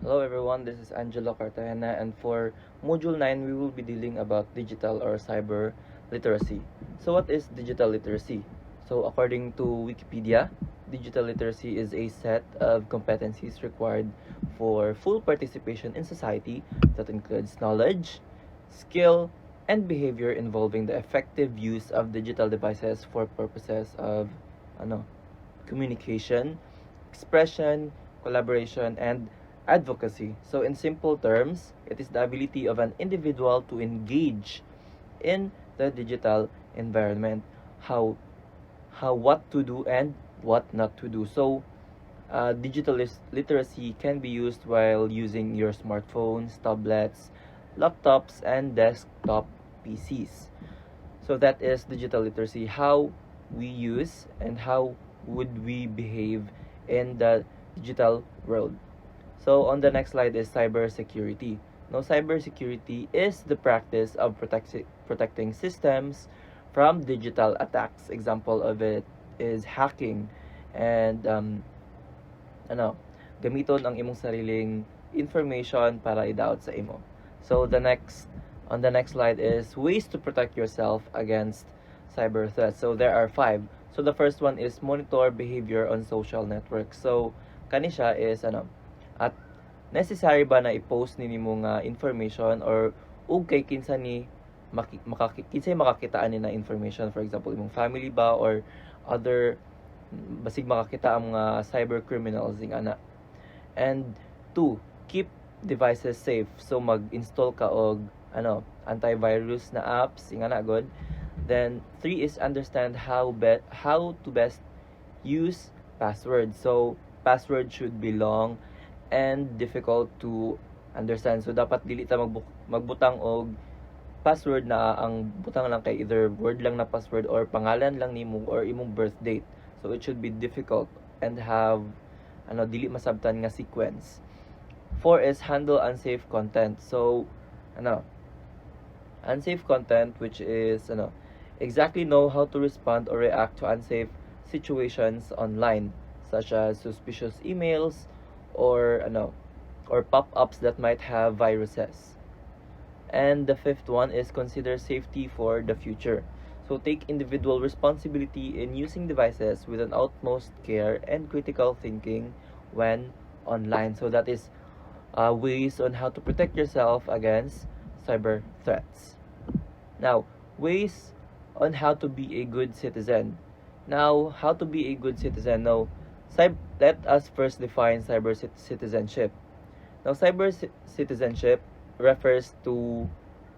Hello everyone, this is Angelo CARTAGENA, and for Module 9 we will be dealing about digital or cyber literacy. So what is digital literacy? So according to Wikipedia, digital literacy is a set of competencies required for full participation in society that includes knowledge, skill, and behavior involving the effective use of digital devices for purposes of communication, expression, collaboration, and advocacy. So in simple terms, it is the ability of an individual to engage in the digital environment, how what to do and what not to do. So digital literacy can be used while using your smartphones, tablets, laptops, and desktop PCs. So that is digital literacy, how we use and how would we behave in the digital world. So on the next slide is cybersecurity. Now, cybersecurity is the practice of protecting systems from digital attacks. Example of it is hacking and gamiton ang imong sariling information para idaot sa imo. So on the next slide is ways to protect yourself against cyber threats. So there are 5. So the first one is monitor behavior on social networks. So kani siya is at necessary ba na i-post nimo nga information or ug kay kinsa ni kinsay makakitaan ni na information, for example imong family ba or other basig makakita ang mga cyber criminals ing ana. And 2, keep devices safe. So mag-install ka og antivirus na apps ing ana god. Then 3 is understand how to best use passwords. So password should be long and difficult to understand. So dapat dili ta magbutang og password na ang butang lang kay either word lang na password or pangalan lang nimo or imong birth date. So it should be difficult and have dili masabtan nga sequence. 4 is handle unsafe content. So unsafe content, which is exactly know how to respond or react to unsafe situations online, such as suspicious emails or pop-ups that might have viruses. And the 5th one is consider safety for the future. So take individual responsibility in using devices with an utmost care and critical thinking when online. So that is ways on how to protect yourself against cyber threats. Now, ways on how to be a good citizen. Now, how to be a good citizen. Now, let us first define cyber citizenship. Now, cyber citizenship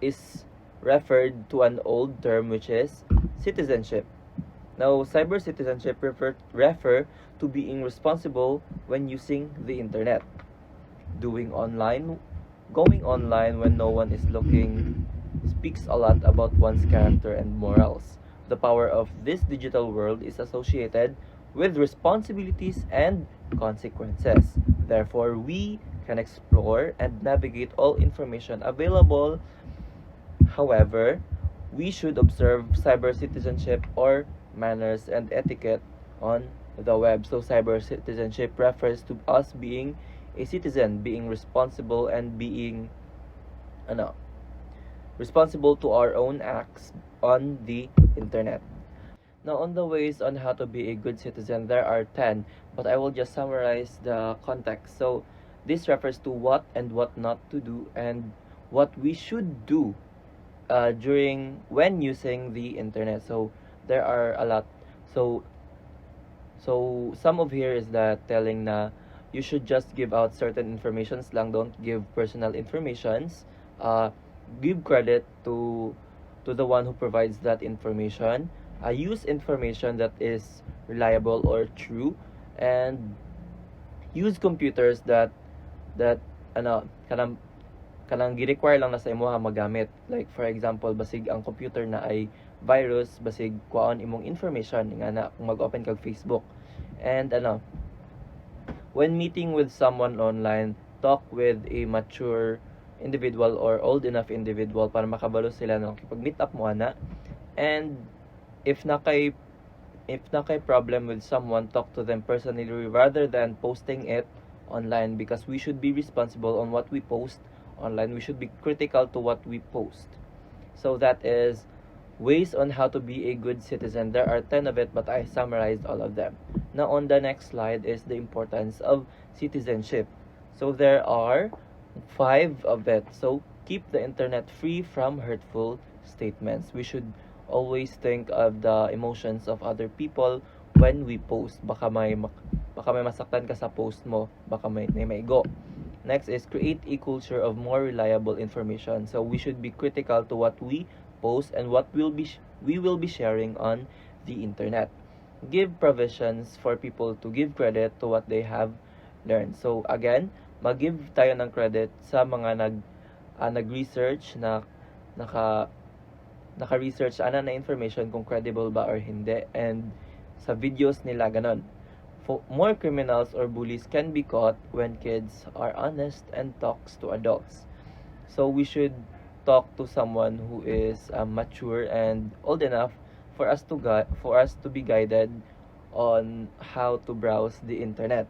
is referred to an old term, which is citizenship. Now, cyber citizenship refer to being responsible when using the internet, going online when no one is looking, speaks a lot about one's character and morals. The power of this digital world is associated with responsibilities and consequences. Therefore, we can explore and navigate all information available. However, we should observe cyber citizenship or manners and etiquette on the web. So cyber citizenship refers to us being a citizen, being responsible and being responsible to our own acts on the internet. Now, on the ways on how to be a good citizen, there are 10, but I will just summarize the context. So this refers to what and what not to do and what we should do when using the internet. So there are a lot. So some of here is that telling na you should just give out certain informations lang, don't give personal informations. Give credit to the one who provides that information. Use information that is reliable or true, and use computers that kanang gi-require lang na sa imo magamit. Like for example, basig ang computer na ay virus, basig kuhaon imong information nga na kung mag-open kag Facebook. And when meeting with someone online, talk with a mature individual or old enough individual para makabalo sila na kipag-meet up mo ana. And if na kay problem with someone, talk to them personally rather than posting it online, because we should be responsible on what we post online. We should be critical to what we post. So that is ways on how to be a good citizen. There are 10 of it, but I summarized all of them. Now on the next slide is the importance of citizenship. So there are 5 of it. So keep the internet free from hurtful statements. We should always think of the emotions of other people when we post. Baka may masaktan ka sa post mo, baka may maigo. Next is create a culture of more reliable information. So we should be critical to what we post and what we will be sharing on the internet. Give provisions for people to give credit to what they have learned. So again, mag-give tayo ng credit sa mga nag-research na naka-research na information kung credible ba or hindi, and sa videos nila ganon. More criminals or bullies can be caught when kids are honest and talks to adults. So we should talk to someone who is mature and old enough for us to be guided on how to browse the internet.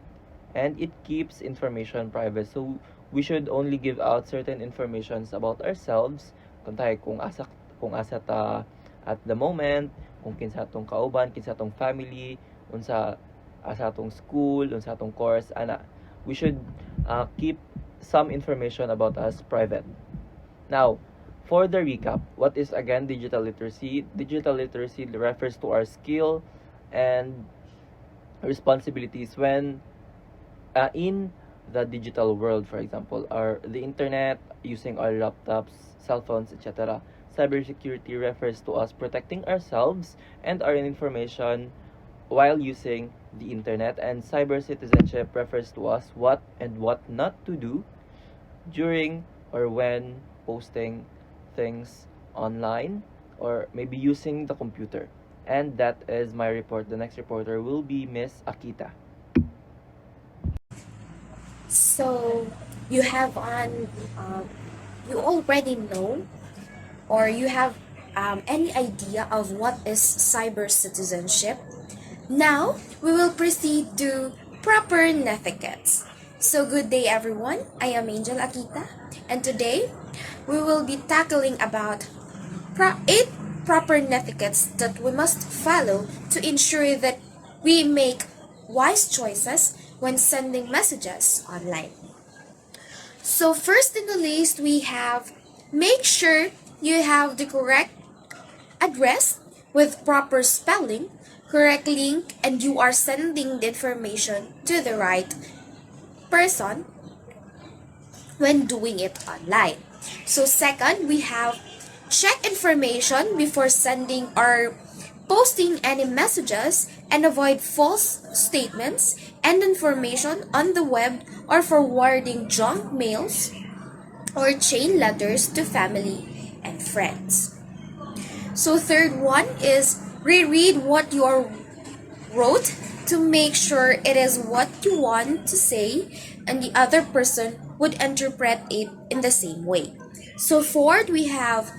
And it keeps information private. So we should only give out certain informations about ourselves, kung asa ta at the moment, kung kinsa atong kauban, kinsa atong family, unsa asa atong school, unsa atong course, ana. We should keep some information about us private. Now, for the recap, what is again digital literacy? Digital literacy refers to our skill and responsibilities when in the digital world, for example, or the internet, using our laptops, cell phones, etc. Cybersecurity refers to us protecting ourselves and our information while using the internet, and cyber citizenship refers to us what and what not to do during or when posting things online or maybe using the computer. And that is my report. The next reporter will be Miss AQUITA. So you have you already know, or you have any idea of what is cyber citizenship? Now we will proceed to proper netiquettes. So good day everyone, I am Angel AQUITA, and today we will be tackling about 8 proper netiquettes that we must follow to ensure that we make wise choices when sending messages online. So first in the list we have, make sure you have the correct address with proper spelling, correct link, and you are sending the information to the right person when doing it online. So second, we have check information before sending or posting any messages and avoid false statements and information on the web or forwarding junk mails or chain letters to family and friends. So third one is reread what you wrote to make sure it is what you want to say and the other person would interpret it in the same way. So fourth, we have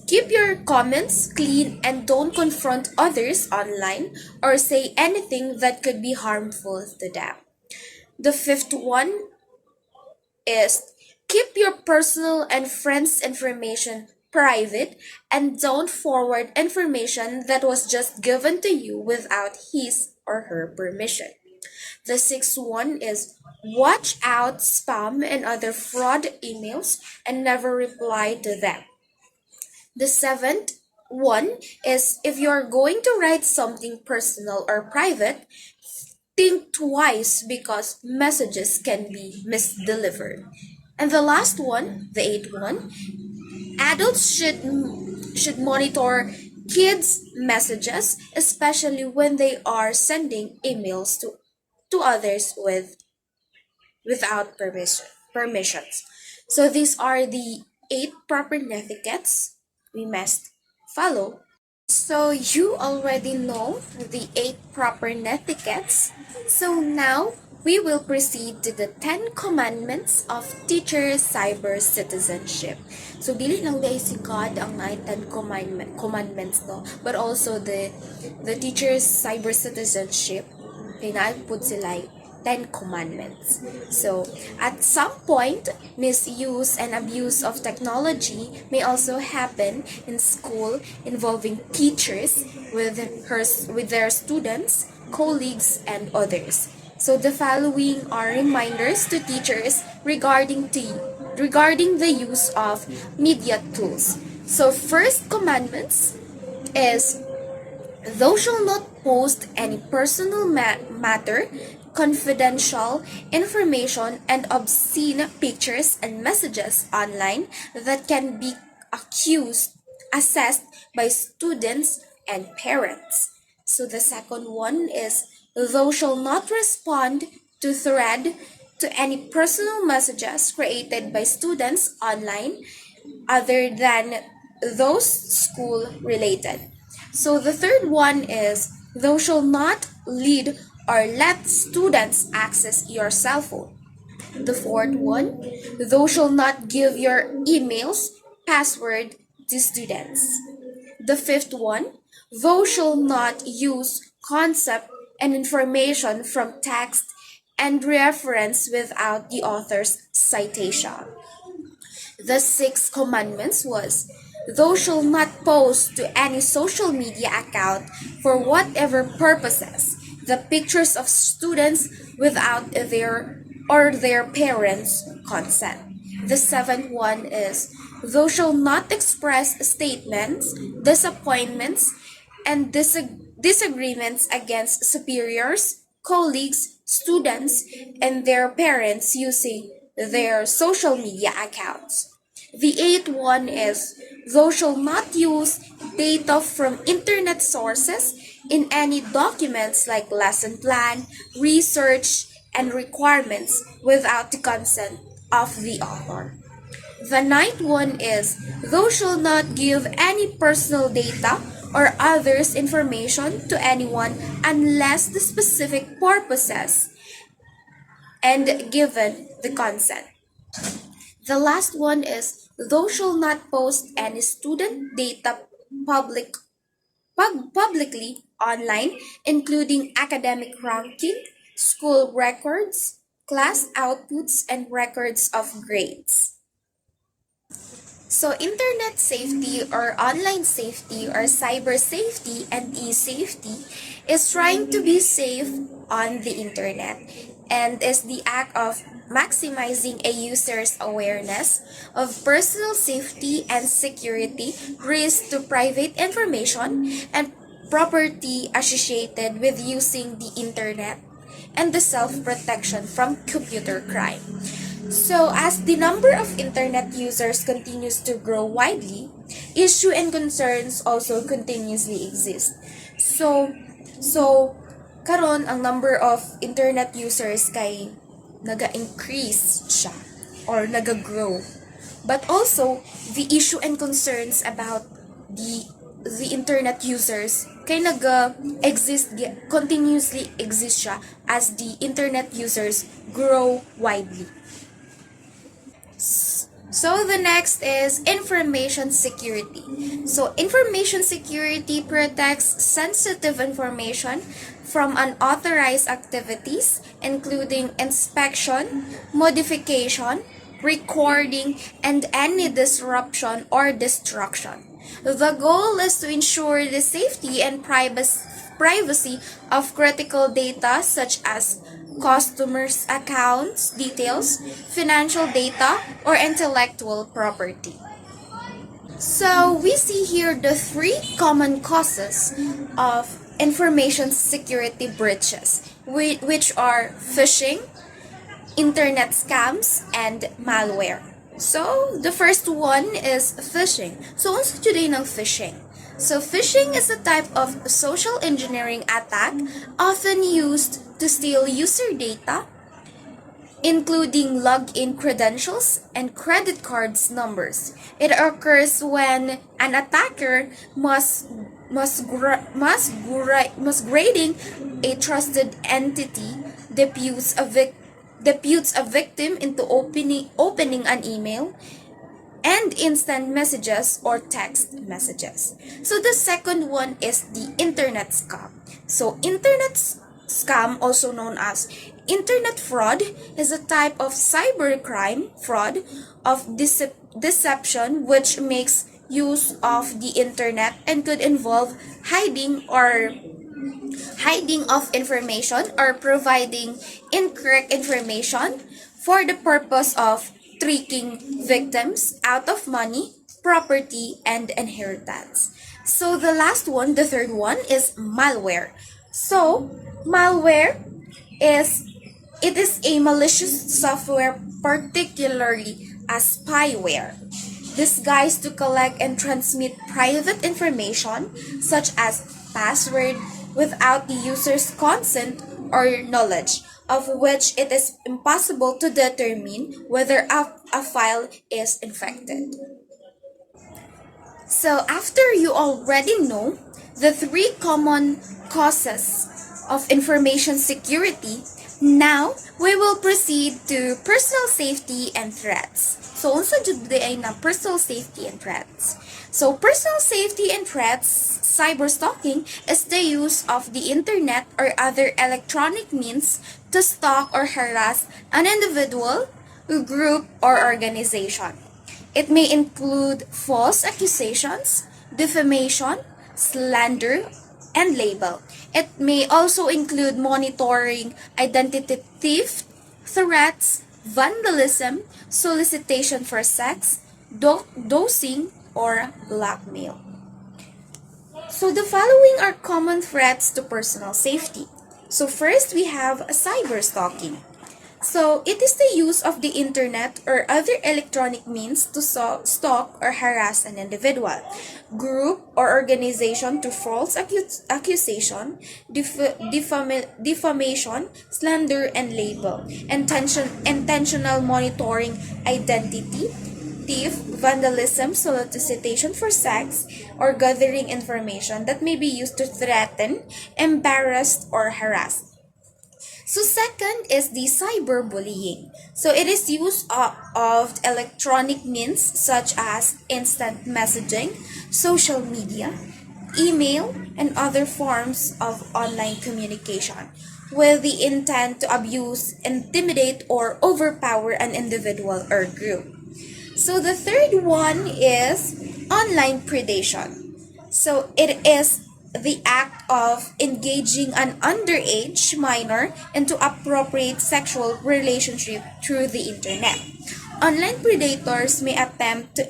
keep your comments clean and don't confront others online or say anything that could be harmful to them. The fifth one is keep your personal and friends' information private and don't forward information that was just given to you without his or her permission. The sixth one is watch out spam and other fraud emails and never reply to them. The seventh one is if you're going to write something personal or private, think twice because messages can be misdelivered. And the last one, the eighth one, adults should monitor kids' messages, especially when they are sending emails to others without permissions. So these are the 8 proper netiquettes we must follow. So you already know the 8 proper netiquettes. So now we will proceed to the 10 commandments of teacher cyber citizenship. So dili lang dahil si God ang 10 commandments no, but also the teacher's cyber citizenship. Kaya naipod sila Ten Commandments. So, at some point, misuse and abuse of technology may also happen in school involving teachers with their students, colleagues, and others. So, the following are reminders to teachers regarding the use of media tools. So, first commandments is thou shalt not post any personal matter, confidential information, and obscene pictures and messages online that can be assessed by students and parents. So the second one is thou shalt not respond to thread to any personal messages created by students online other than those school related. So the third one is thou shalt not lead or let students access your cell phone. The fourth one, thou shalt not give your emails password to students. The fifth one, thou shalt not use concept and information from text and reference without the author's citation. The sixth commandments was, thou shalt not post to any social media account for whatever purposes the pictures of students without their parents' consent. The seventh one is, thou shalt not express statements, disappointments, and disagreements against superiors, colleagues, students, and their parents using their social media accounts. The eighth one is, thou shalt not use data from internet sources in any documents like lesson plan, research, and requirements without the consent of the author. The ninth one is, thou shalt not give any personal data or others information to anyone unless the specific purposes and given the consent. The last one is, thou shalt not post any student data publicly online, including academic ranking, school records, class outputs, and records of grades. So, internet safety or online safety or cyber safety and e-safety is trying to be safe on the internet and is the act of maximizing a user's awareness of personal safety and security, risk to private information, and property associated with using the internet, and the self-protection from computer crime. So, as the number of internet users continues to grow widely, issue and concerns also continuously exist. So karon ang number of internet users kay naga-increase siya or naga-grow. But also, the issue and concerns about the internet users kay naga-exist, continuously exist siya as the internet users grow widely. So the next is information security. So information security protects sensitive information from unauthorized activities, including inspection, modification, recording, and any disruption or destruction. The goal is to ensure the safety and privacy of critical data such as customers' accounts details, financial data, or intellectual property. So we see here the three common causes of information security breaches, which are phishing, internet scams, and malware. So the first one is phishing. So unsa today ng phishing? So phishing is a type of social engineering attack often used to steal user data, including login credentials and credit cards numbers. It occurs when an attacker masquerading a trusted entity deputes a victim into opening an email and instant messages or text messages. So the second one is the internet scam. So internet scam, also known as Internet fraud is a type of cybercrime fraud of deception which makes use of the internet and could involve hiding of information or providing incorrect information for the purpose of tricking victims out of money, property, and inheritance. So the last one, the third one, is malware. So malware is it is a malicious software, particularly a spyware, disguised to collect and transmit private information such as password without the user's consent or knowledge, of which it is impossible to determine whether a file is infected. So after you already know the three common causes of information security, now we will proceed to personal safety and threats. So unsa jud ay na personal safety and threats. So personal safety and threats, cyberstalking is the use of the internet or other electronic means to stalk or harass an individual, group, or organization. It may include false accusations, defamation, slander, and label. It may also include monitoring, identity theft, threats, vandalism, solicitation for sex, dosing, or blackmail. So the following are common threats to personal safety. So first we have cyberstalking. So it is the use of the internet or other electronic means to stalk or harass an individual, group, or organization to false accusation, defamation, slander, and label, intentional monitoring, identity theft, vandalism, solicitation for sex, or gathering information that may be used to threaten, embarrass, or harass. So second is the cyberbullying. So it is use of electronic means such as instant messaging, social media, email, and other forms of online communication with the intent to abuse, intimidate, or overpower an individual or group. So the third one is online predation. So it is the act of engaging an underage minor into appropriate sexual relationship through the internet. Online predators may attempt to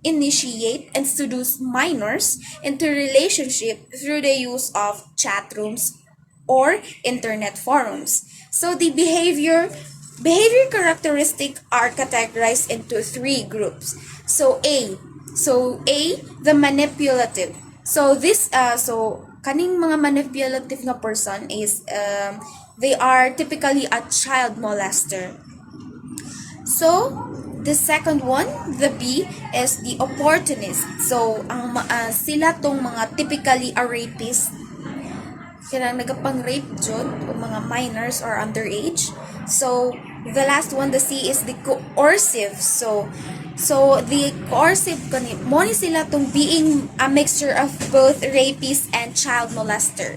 initiate and seduce minors into relationship through the use of chat rooms or internet forums. So the behavior characteristics are categorized into three groups. So A, the manipulative. So kaning mga manipulative na person is they are typically a child molester. So the second one, the B, is the opportunist. So sila tong mga typically a rapist. Kaya nagapang-rape jud o mga minors or underage. So the last one, the C, is the coercive. So the coercive mo ni sila tong being a mixture of both rapist and child molester.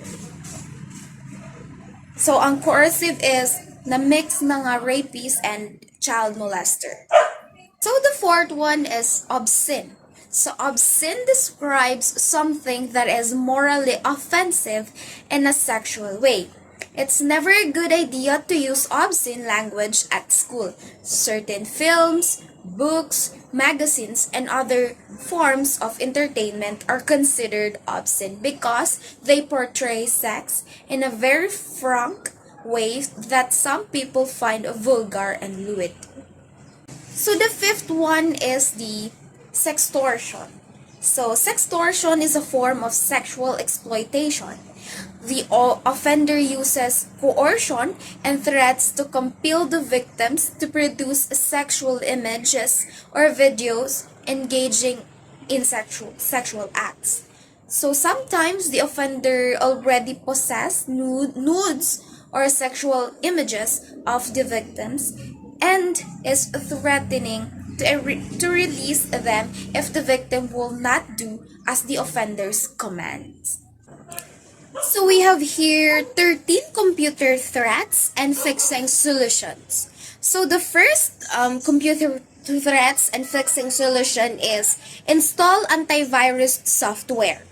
So ang coercive is na mix mga rapist and child molester. So the fourth one is obscene. So obscene describes something that is morally offensive in a sexual way. It's never a good idea to use obscene language at school. Certain films, books, magazines, and other forms of entertainment are considered obscene because they portray sex in a very frank way that some people find vulgar and lewd. So the fifth one is the sextortion. So sextortion is a form of sexual exploitation. The offender uses coercion and threats to compel the victims to produce sexual images or videos engaging in sexual acts. So sometimes the offender already possesses nudes or sexual images of the victims and is threatening to release them if the victim will not do as the offender's commands. So we have here 13 computer threats and fixing solutions. So the first computer threats and fixing solution is install antivirus software.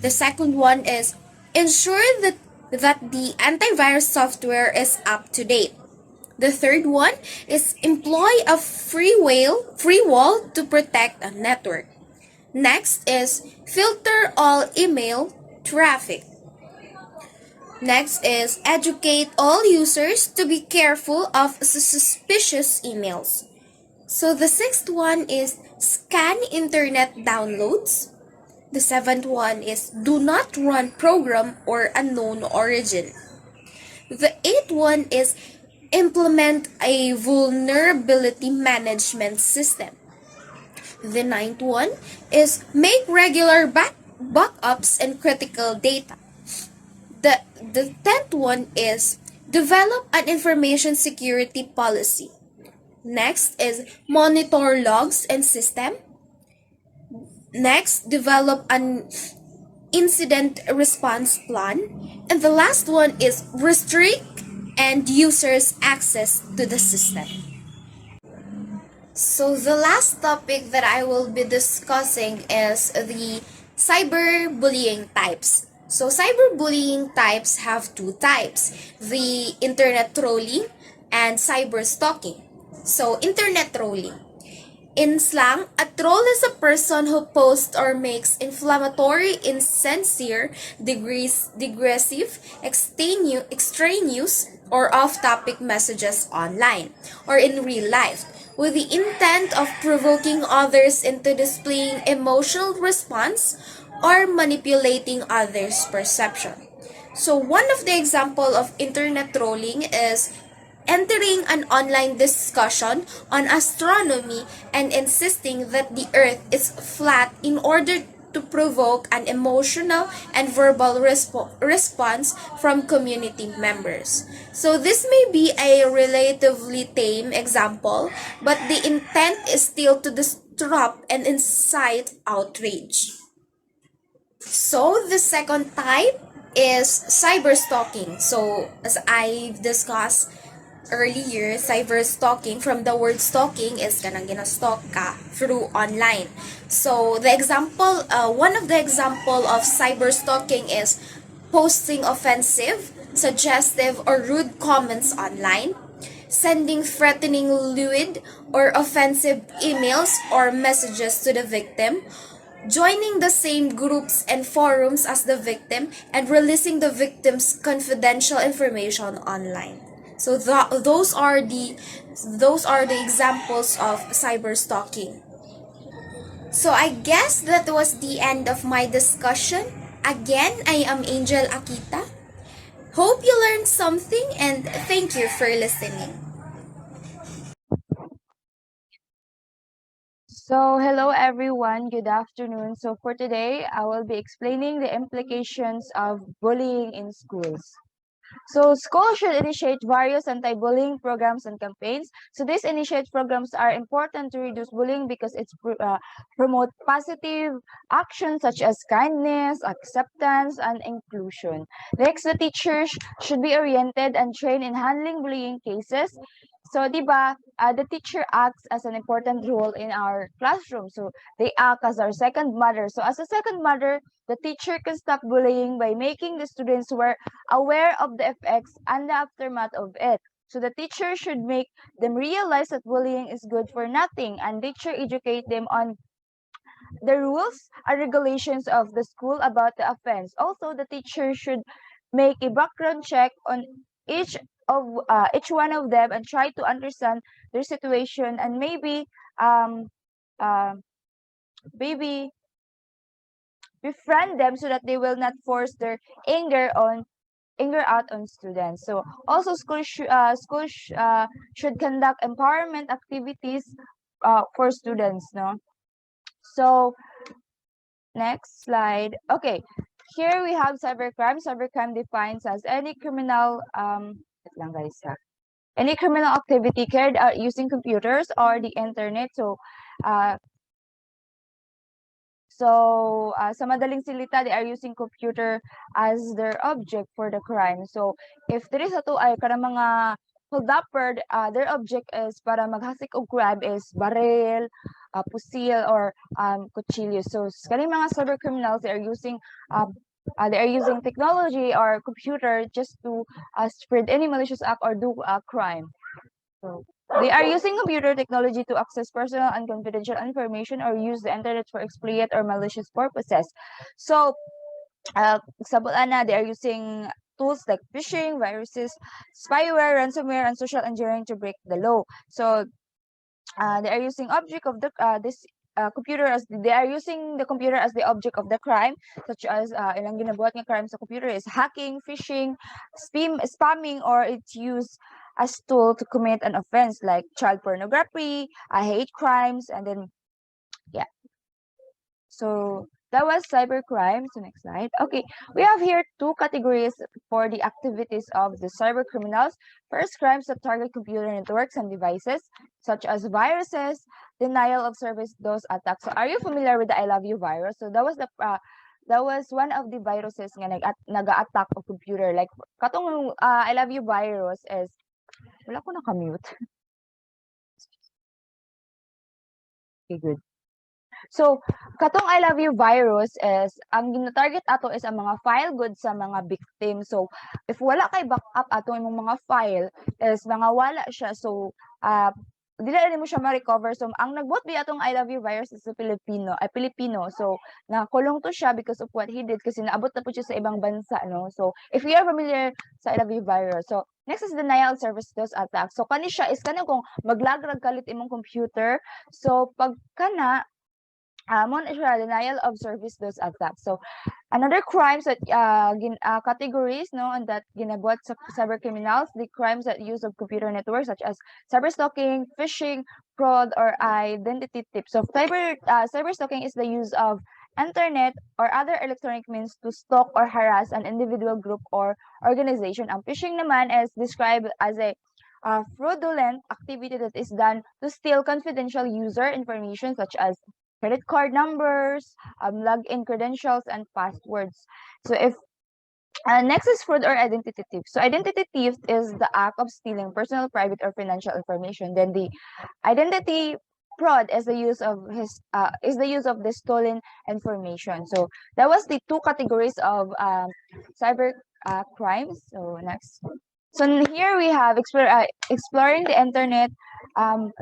The second one is ensure that the antivirus software is up to date. The third one is employ a free wall to protect a network. Next is filter all email traffic. Next is educate all users to be careful of suspicious emails. So the sixth one is scan internet downloads. The seventh one is do not run program or unknown origin. The eighth one is implement a vulnerability management system. The ninth one is make regular backups and critical data. The 10th one is develop an information security policy. Next is monitor logs and system. Next, develop an incident response plan. And the last one is restrict end users access to the system. So the last topic that I will be discussing is the cyberbullying types. So cyberbullying types have two types, the internet trolling and cyber stalking. So internet trolling. In slang, a troll is a person who posts or makes inflammatory, insincere, digressive, extraneous, or off-topic messages online or in real life with the intent of provoking others into displaying emotional response or manipulating others' perception. So one of the example of internet trolling is entering an online discussion on astronomy and insisting that the earth is flat in order to provoke an emotional and verbal response from community members. So this may be a relatively tame example, but the intent is still to disrupt and incite outrage. So the second type is cyber stalking. So as I've discussed earlier, cyber stalking from the word stalking is kanang gina-stalk ka through online. So the example, one of the example of cyber stalking is posting offensive, suggestive, or rude comments online, sending threatening, lewd, or offensive emails or messages to the victim, joining the same groups and forums as the victim, and releasing the victim's confidential information online. So those are the examples of cyber stalking. So I guess that was the end of my discussion. Again, I am Angel Akita. Hope you learned something and thank you for listening. So, hello everyone, good afternoon. So, for today, I will be explaining the implications of bullying in schools. So, schools should initiate various anti-bullying programs and campaigns. So, these initiate programs are important to reduce bullying because it's promote positive actions such as kindness, acceptance, and inclusion. Next, the teachers should be oriented and trained in handling bullying cases. So, diba, the teacher acts as an important role in our classroom. So, they act as our second mother. So, as a second mother, the teacher can stop bullying by making the students aware of the effects and the aftermath of it. So the teacher should make them realize that bullying is good for nothing, and teacher educate them on the rules and regulations of the school about the offense. Also, the teacher should make a background check on each each one of them and try to understand their situation and um uh, maybe befriend them so that they will not force their anger out on students. So also should conduct empowerment activities for students. No. So next slide. Okay, here we have cybercrime. Cybercrime defines as any criminal wait lang guys, ha. Any criminal activity carried out using computers or the internet. So, sa madaling silita, they are using computer as their object for the crime. So, if there is ato ay kanang mga holdupper, their object is para maghasik og grab is barrel, pusil, or kutsilyo. So, kaning mga cyber criminals, they are using technology or computer just to spread any malicious act or do a crime. So, they are using computer technology to access personal and confidential information or use the internet for exploit or malicious purposes. So, they are using tools like phishing, viruses, spyware, ransomware, and social engineering to break the law. So, they are using object of the computer as they are using the computer as the object of the crime, such as ilang ginabuhat nga crime sa computer is hacking, phishing, spamming, or it's used as tool to commit an offense like child pornography, hate crimes, and then yeah. So that was cybercrime. So next slide. Okay, we have here two categories for the activities of the cyber criminals. First, crimes that target computer networks and devices, such as viruses, denial of service, those attacks. So are you familiar with the I love you virus? So that was one of the viruses nga nag-attack of computer. Like katong I love you virus is wala ko naka-mute. Okay, good. So, katong I love you virus is, ang gina-target ato is ang mga file goods sa mga victim. So, if wala kay backup ato imong mga file, is mga wala siya. So, dili mo siya ma-recover. So, ang nagbuot bi atong I love you virus is a Filipino. So, nakulong to siya because of what he did kasi naabot na po siya sa ibang bansa, no? So, if you are familiar sa I love you virus. So, next is denial of service DOS attack. So, kani siya is kanang kung maglagrag kalit imong computer. So, pag kana denial of service DOS attack. So another crimes that categories and that ginabuhat sa cyber criminals, the crimes that use of computer networks such as cyber stalking, phishing, fraud, or identity theft. So cyber stalking is the use of internet or other electronic means to stalk or harass an individual, group, or organization. Ang phishing naman is described as a fraudulent activity that is done to steal confidential user information such as credit card numbers, login credentials, and passwords. So if next is fraud or identity theft. So identity theft is the act of stealing personal, private, or financial information. Then the identity fraud is the use of the stolen information. So that was the two categories of cyber crimes. So next. So here we have exploring the internet,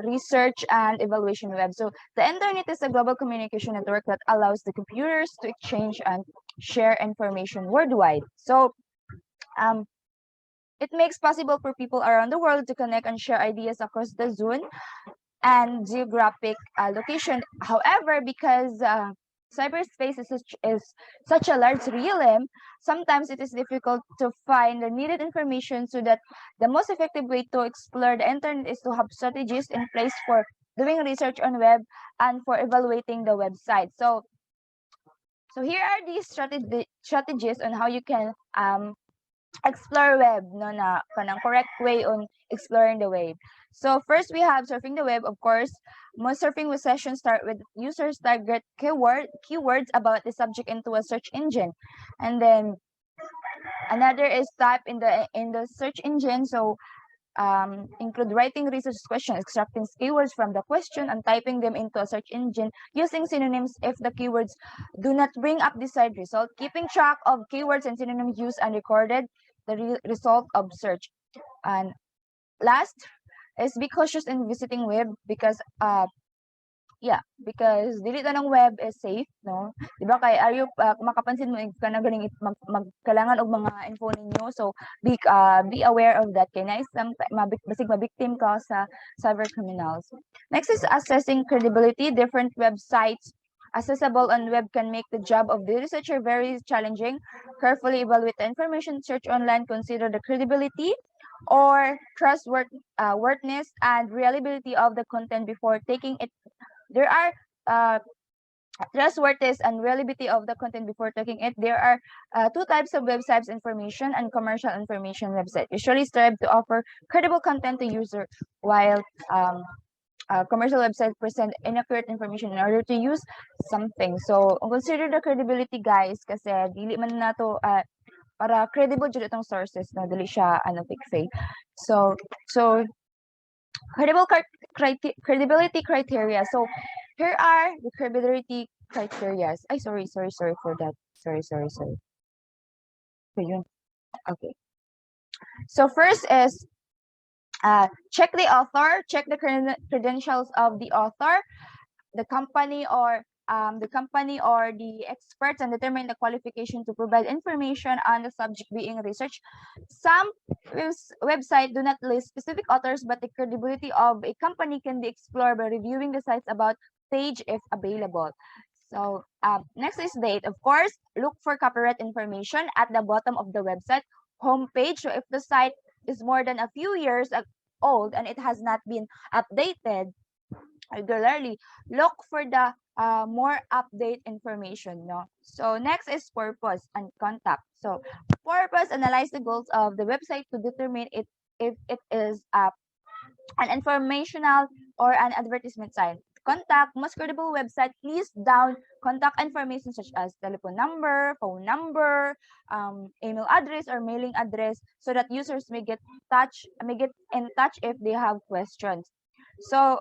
research and evaluation web. So the internet is a global communication network that allows the computers to exchange and share information worldwide. So it makes possible for people around the world to connect and share ideas across the zone and geographic location. However, because cyberspace is such a large realm, sometimes it is difficult to find the needed information, so that the most effective way to explore the internet is to have strategies in place for doing research on web and for evaluating the website. So here are these strategies on how you can explore web, na kanang correct way on exploring the web. So first we have surfing the web. Of course, most surfing with sessions start with users target keywords about the subject into a search engine, and then another is type in the search engine. So include writing research questions, extracting keywords from the question and typing them into a search engine using synonyms if the keywords do not bring up desired result, keeping track of keywords and synonyms used and recorded the result of search. And last is be cautious in visiting web because because dili tanang web is safe, no? Di ba kay are you makapansin mo kana ganing magkalangan og mga info ninyo, so be aware of that kay nice basig mabiktim ka sa cyber criminals. Next is assessing credibility. Different websites accessible on web can make the job of the researcher very challenging. Carefully evaluate the information search online, consider the credibility or trustworthiness and reliability of the content before taking it. There are trustworthiness and reliability of the content before taking it. There are two types of websites: information and commercial information website. Usually strive to offer credible content to user, while commercial website present inaccurate information in order to use something. So, consider the credibility, guys, kasi dili man nato para credible jud itong sources, no, dili siya fake. So credibility criteria. So here are the credibility criteria. Ay, sorry for that. Sorry. So yun. Okay. So first is check the author, check the credentials of the author, the company or the experts, and determine the qualification to provide information on the subject being researched. Some websites do not list specific authors, but the credibility of a company can be explored by reviewing the sites about page if available. So next is date. Of course, look for copyright information at the bottom of the website homepage. So if the site is more than a few years old and it has not been updated regularly, look for the more update information, no? So next is purpose and contact. So purpose, analyze the goals of the website to determine if it is an informational or an advertisement site. Contact, most credible website list down contact information such as telephone number, phone number, email address or mailing address, so that users may get in touch if they have questions. So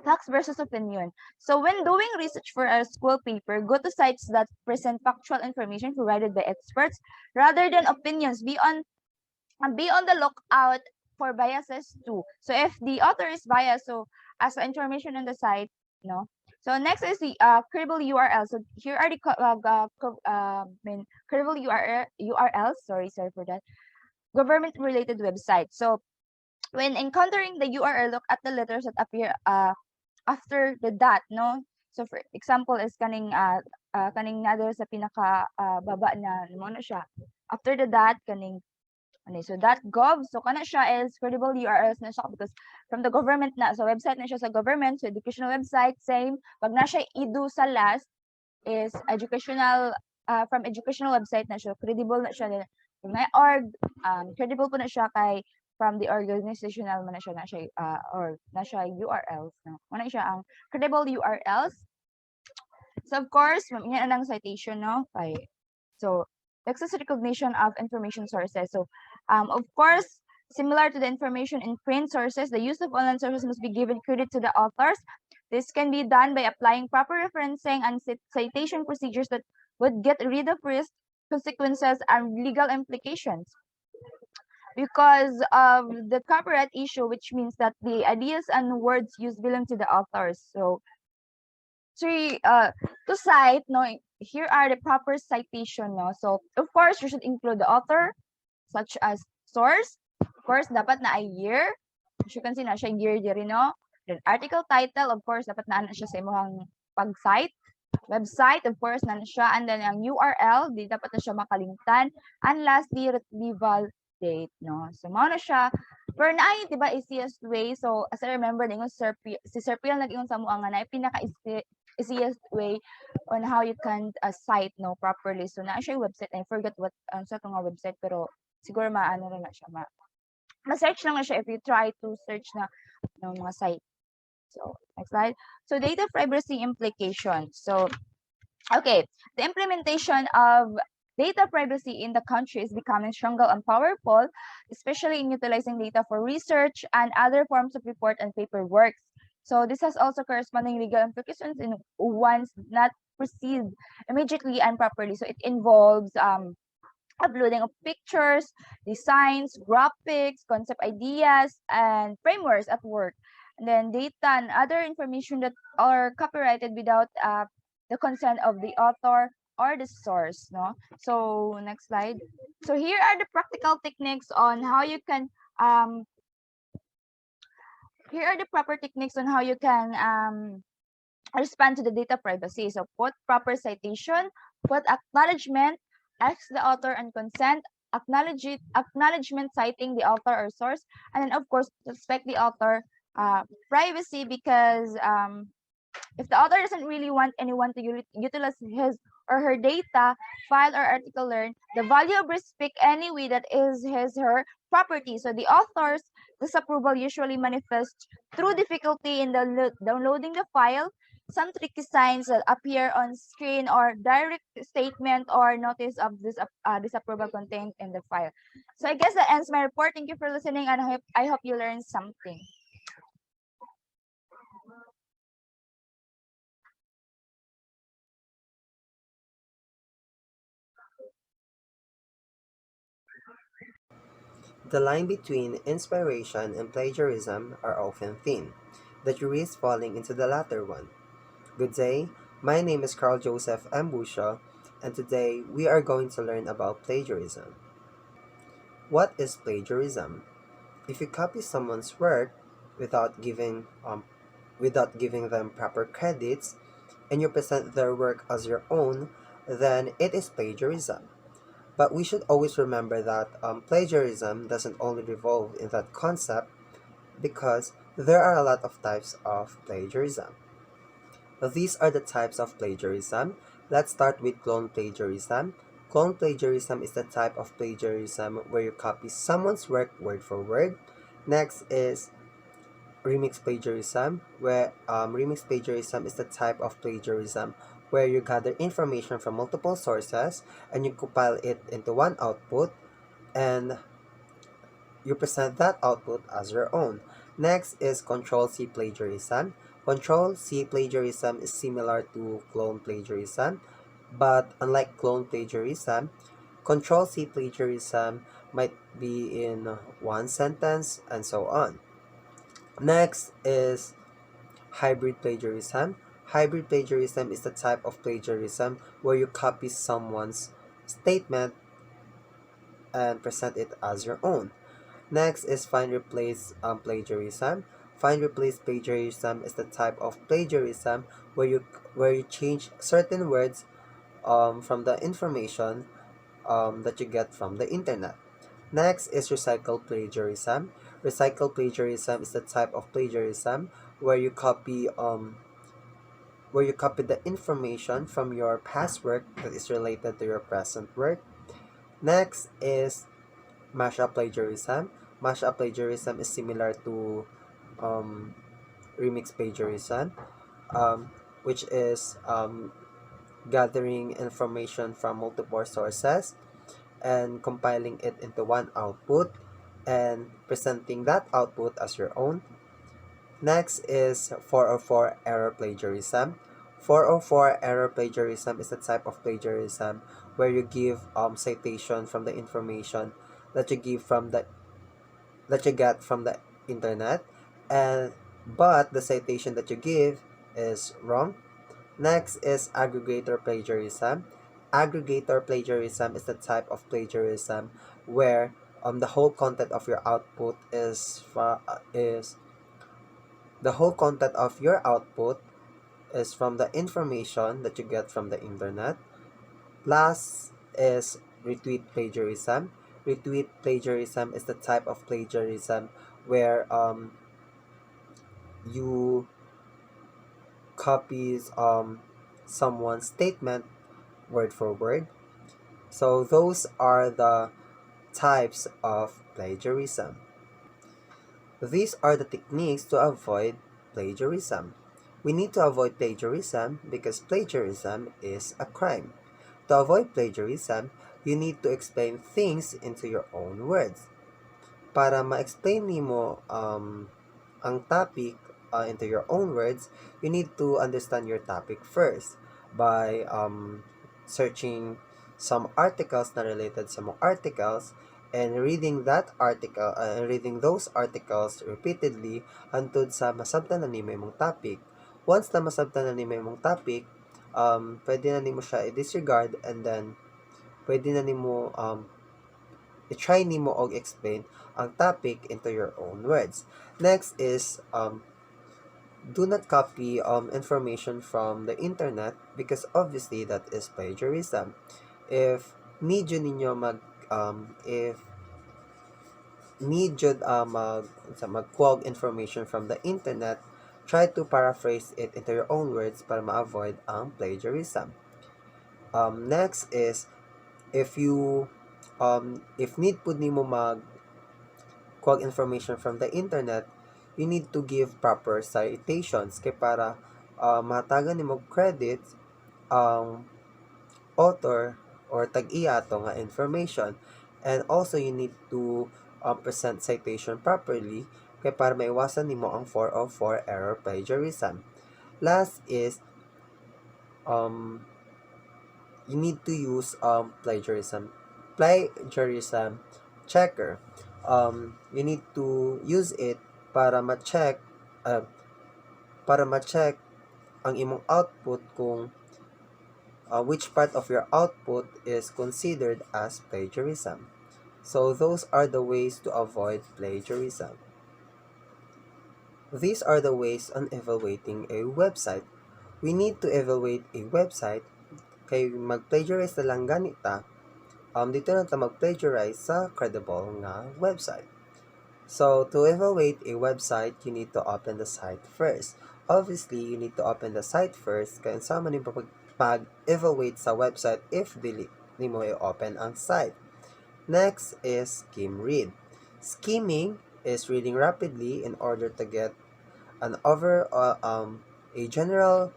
facts versus opinion. So when doing research for a school paper, go to sites that present factual information provided by experts rather than opinions. Be on the lookout for biases too. So if the author is biased, so as the information on the site, no. So next is the credible URL. So here are the credible URLs. Sorry for that. Government-related websites. So when encountering the URL, look at the letters that appear after the dot, no? So for example is kaning nado sa pinaka baba na mo na siya. After the dot kaning so .gov, so kana siya is credible URLs na siya because from the government na, so website na siya sa government, so educational website, same. Pag na siya edu sa last is educational, from educational website na siya, credible na siya. Pag na org, credible po na siya kay from the organizational man na siya or na siya URLs, no? Muna siya ang credible URLs. So of course, yan ang citation, no? So access recognition of information sources. So of course, similar to the information in print sources, the use of online sources must be given credit to the authors. This can be done by applying proper referencing and citation procedures that would get rid of risk, consequences, and legal implications. Because of the copyright issue, which means that the ideas and words used belong to the authors. So to cite, no, here are the proper citation, no. So of course you should include the author, such as source. Of course dapat na a year. As you can see na siya year diri, no. Then article title, of course dapat na siya sa imong pag-cite. Website, of course na siya, and then ang URL di dapat na siya makalimtan, and lastly retrieval date, no. So mao na siya. Pero naay diba easiest way. So as I remember ningon si Sir Piel nag-ingon sa mo nga na pinaka easiest way on how you can cite, no, properly. So na siya website, I forget what sa nga website, pero siguro maano na siya, ma-search lang na siya if you try to search na no, mga site. So next slide. So data privacy implications. So okay, the implementation of data privacy in the country is becoming stronger and powerful, especially in utilizing data for research and other forms of report and paperwork. So this has also corresponding legal implications in once not proceed immediately and properly. So it involves uploading of pictures, designs, graphics, concept ideas, and frameworks at work. And then data and other information that are copyrighted without the consent of the author or the source, no. So next slide. So here are the practical techniques on how you can here are the proper techniques on how you can respond to the data privacy. So put proper citation, put acknowledgement, ask the author and consent, acknowledgement citing the author or source, and then of course respect the author privacy, because if the author doesn't really want anyone to utilize his or her data, file, or article learned, the value of respect anyway that is his her property. So the authors disapproval usually manifests through difficulty in downloading the file, some tricky signs that appear on screen, or direct statement or notice of disapproval contained in the file. So I guess that ends my report. Thank you for listening, and I hope you learned something. The line between inspiration and plagiarism are often thin, that you risk falling into the latter one. Good day, my name is Carl Joseph M. BUCIO, and today we are going to learn about plagiarism. What is plagiarism? If you copy someone's work without giving them proper credits, and you present their work as your own, then it is plagiarism. But we should always remember that plagiarism doesn't only revolve in that concept, because there are a lot of types of plagiarism. These are the types of plagiarism. Let's start with clone plagiarism. Clone plagiarism is the type of plagiarism where you copy someone's work word for word. Next is remix plagiarism, where remix plagiarism is the type of plagiarism where you gather information from multiple sources and you compile it into one output, and you present that output as your own. Next is Control-C plagiarism. Control-C plagiarism is similar to clone plagiarism, but unlike clone plagiarism, Control-C plagiarism might be in one sentence and so on. Next is hybrid plagiarism. Hybrid plagiarism is the type of plagiarism where you copy someone's statement and present it as your own. Next is find replace plagiarism. Find replace plagiarism is the type of plagiarism where you change certain words from the information that you get from the internet. Next is recycle plagiarism. Recycle plagiarism is the type of plagiarism where you copy the information from your past work that is related to your present work. Next is mashup plagiarism. Mashup plagiarism is similar to remix plagiarism, which is gathering information from multiple sources and compiling it into one output and presenting that output as your own. Next is 404 error plagiarism. 404 error plagiarism is the type of plagiarism where you give citation from the information that you get from the internet, but the citation that you give is wrong. Next is aggregator plagiarism. Aggregator plagiarism is the type of plagiarism where the whole content of your output is from the information that you get from the internet. Last is retweet plagiarism. Retweet plagiarism is the type of plagiarism where you copies someone's statement word for word. So those are the types of plagiarism. These are the techniques to avoid plagiarism. We need to avoid plagiarism because plagiarism is a crime. To avoid plagiarism, you need to explain things into your own words. Para ma-explain nimo ang topic into your own words, you need to understand your topic first by searching some articles na related sa mga articles and reading those articles repeatedly hangtod sa masabtan na nimo imong topic. Once na masabtan na nimo imong topic, pwede na nimo siya i-disregard, and then pwede na nimo i-try nimo og explain ang topic into your own words. Next is do not copy information from the internet because obviously that is plagiarism. If need jud ninyo magkuwag information from the internet, try to paraphrase it into your own words para ma-avoid ang plagiarism. Next is if need pud nimo kuha information from the internet, you need to give proper citations kay para matagan nimo credit ang author or tag-iya ato nga information. And also you need to present citation properly kay para maiwasan nimo ang 404 error plagiarism. Last is you need to use plagiarism checker. You need to use it para ma-check uh, ang imong output kung which part of your output is considered as plagiarism. So those are the ways to avoid plagiarism. These are the ways on evaluating a website. We need to evaluate a website kay mag-plagiarize na lang ganita. Dito na ta mag-plagiarize sa credible nga website. So, to evaluate a website, you need to open the site first. Obviously, you need to open the site first kaya sa man pag-evaluate sa website if dili mo i-open ang site. Next is skim read. Skimming is reading rapidly in order to get a general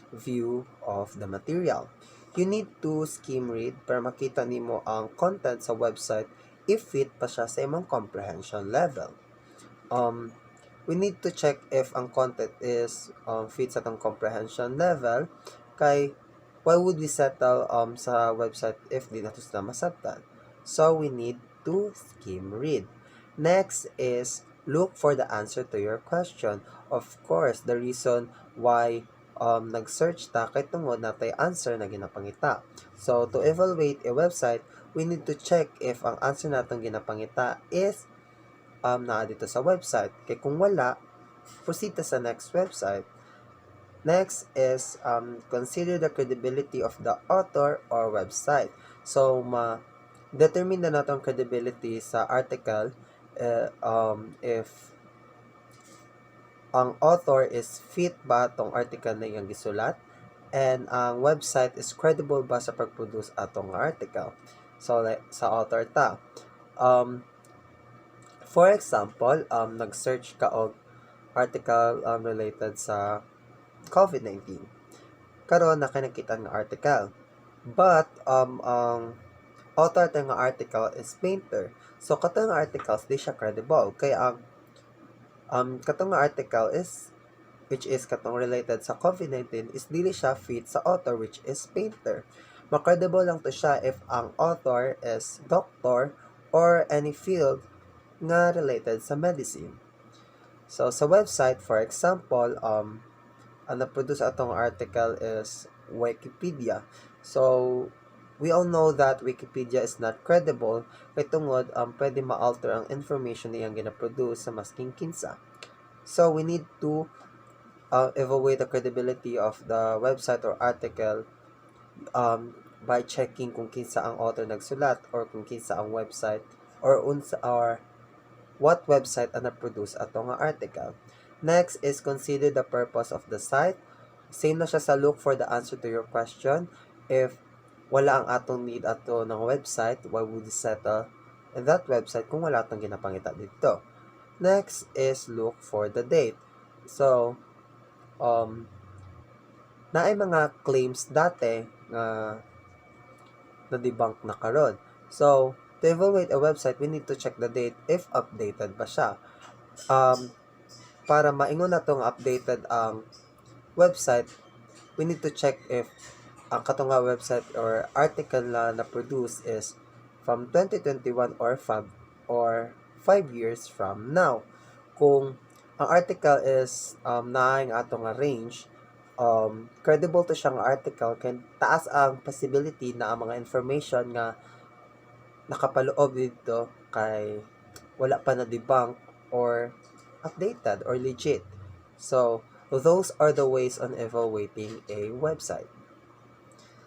view of the material. You need to skim read para makita nimo ang content sa website if fit pa siya sa imong comprehension level. We need to check if ang content is fit sa atong comprehension level kay why would we settle sa website if di nato sila masabtan? So we need to skim read. Next is look for the answer to your question. Of course, the reason why nag-search ta kay tungod natay answer na ginapangita. So to evaluate a website, we need to check if ang answer natong ginapangita is naa dito sa website. Kay kung wala, proceed ta sa next website. Next is consider the credibility of the author or website. So determine na natin credibility sa article if ang author is fit ba tong article na iyang gisulat and ang website is credible ba sa pag-produce atong article. So like, sa author ta. For example, nag-search ka og article related sa COVID-19. Karon nakita nga article. But ang author ta nga article is painter. So katong nga articles di siya credible kaya ang katong nga article is which is katong related sa COVID-19 is dili siya fit sa author which is painter. Credible lang to siya if ang author is doctor or any field nga related sa medicine. So sa website, for example, ang na-produce atong article is Wikipedia. So we all know that Wikipedia is not credible kay tungod pwede ma-alter ang information niyang gina-produce sa masking kinsa. So we need to evaluate the credibility of the website or article by checking kung kinsa ang author nagsulat or kung kinsa ang website or what website ang na-produce atong nga article. Next is consider the purpose of the site. Same na siya sa look for the answer to your question. If wala ang atong need ato ng website, why would we settle in that website kung wala atong ginapangita dito? Next is look for the date. So, naay mga claims dati nga na-debunk na karon. So, to evaluate a website, we need to check the date if updated ba siya. Para maingon natong updated ang website, we need to check if ang katong nga website or article na na-produce is from 2021 or 5 years from now. Kung ang article is naay nga atong nga range, credible to siyang article kay taas ang possibility na ang mga information nga nakapaloob dito kay wala pa na debunk or updated or legit. So those are the ways on evaluating a website.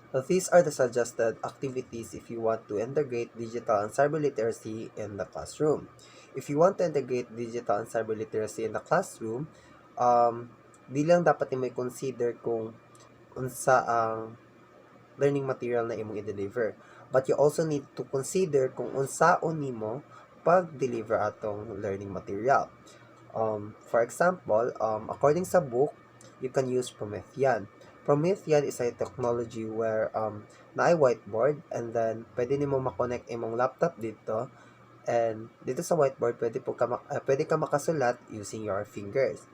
These are the suggested activities if you want to integrate digital and cyber literacy in the classroom. If you want to integrate digital and cyber literacy in the classroom, di lang dapat may consider kung unsa ang learning material na imong i-deliver. But you also need to consider kung unsaon nimo pag-deliver atong learning material. For example, according sa book, you can use Promethean. Promethean is a technology where na whiteboard and then pwede nimo ma-connect imong laptop dito, and dito sa whiteboard pwede ka makasulat using your fingers.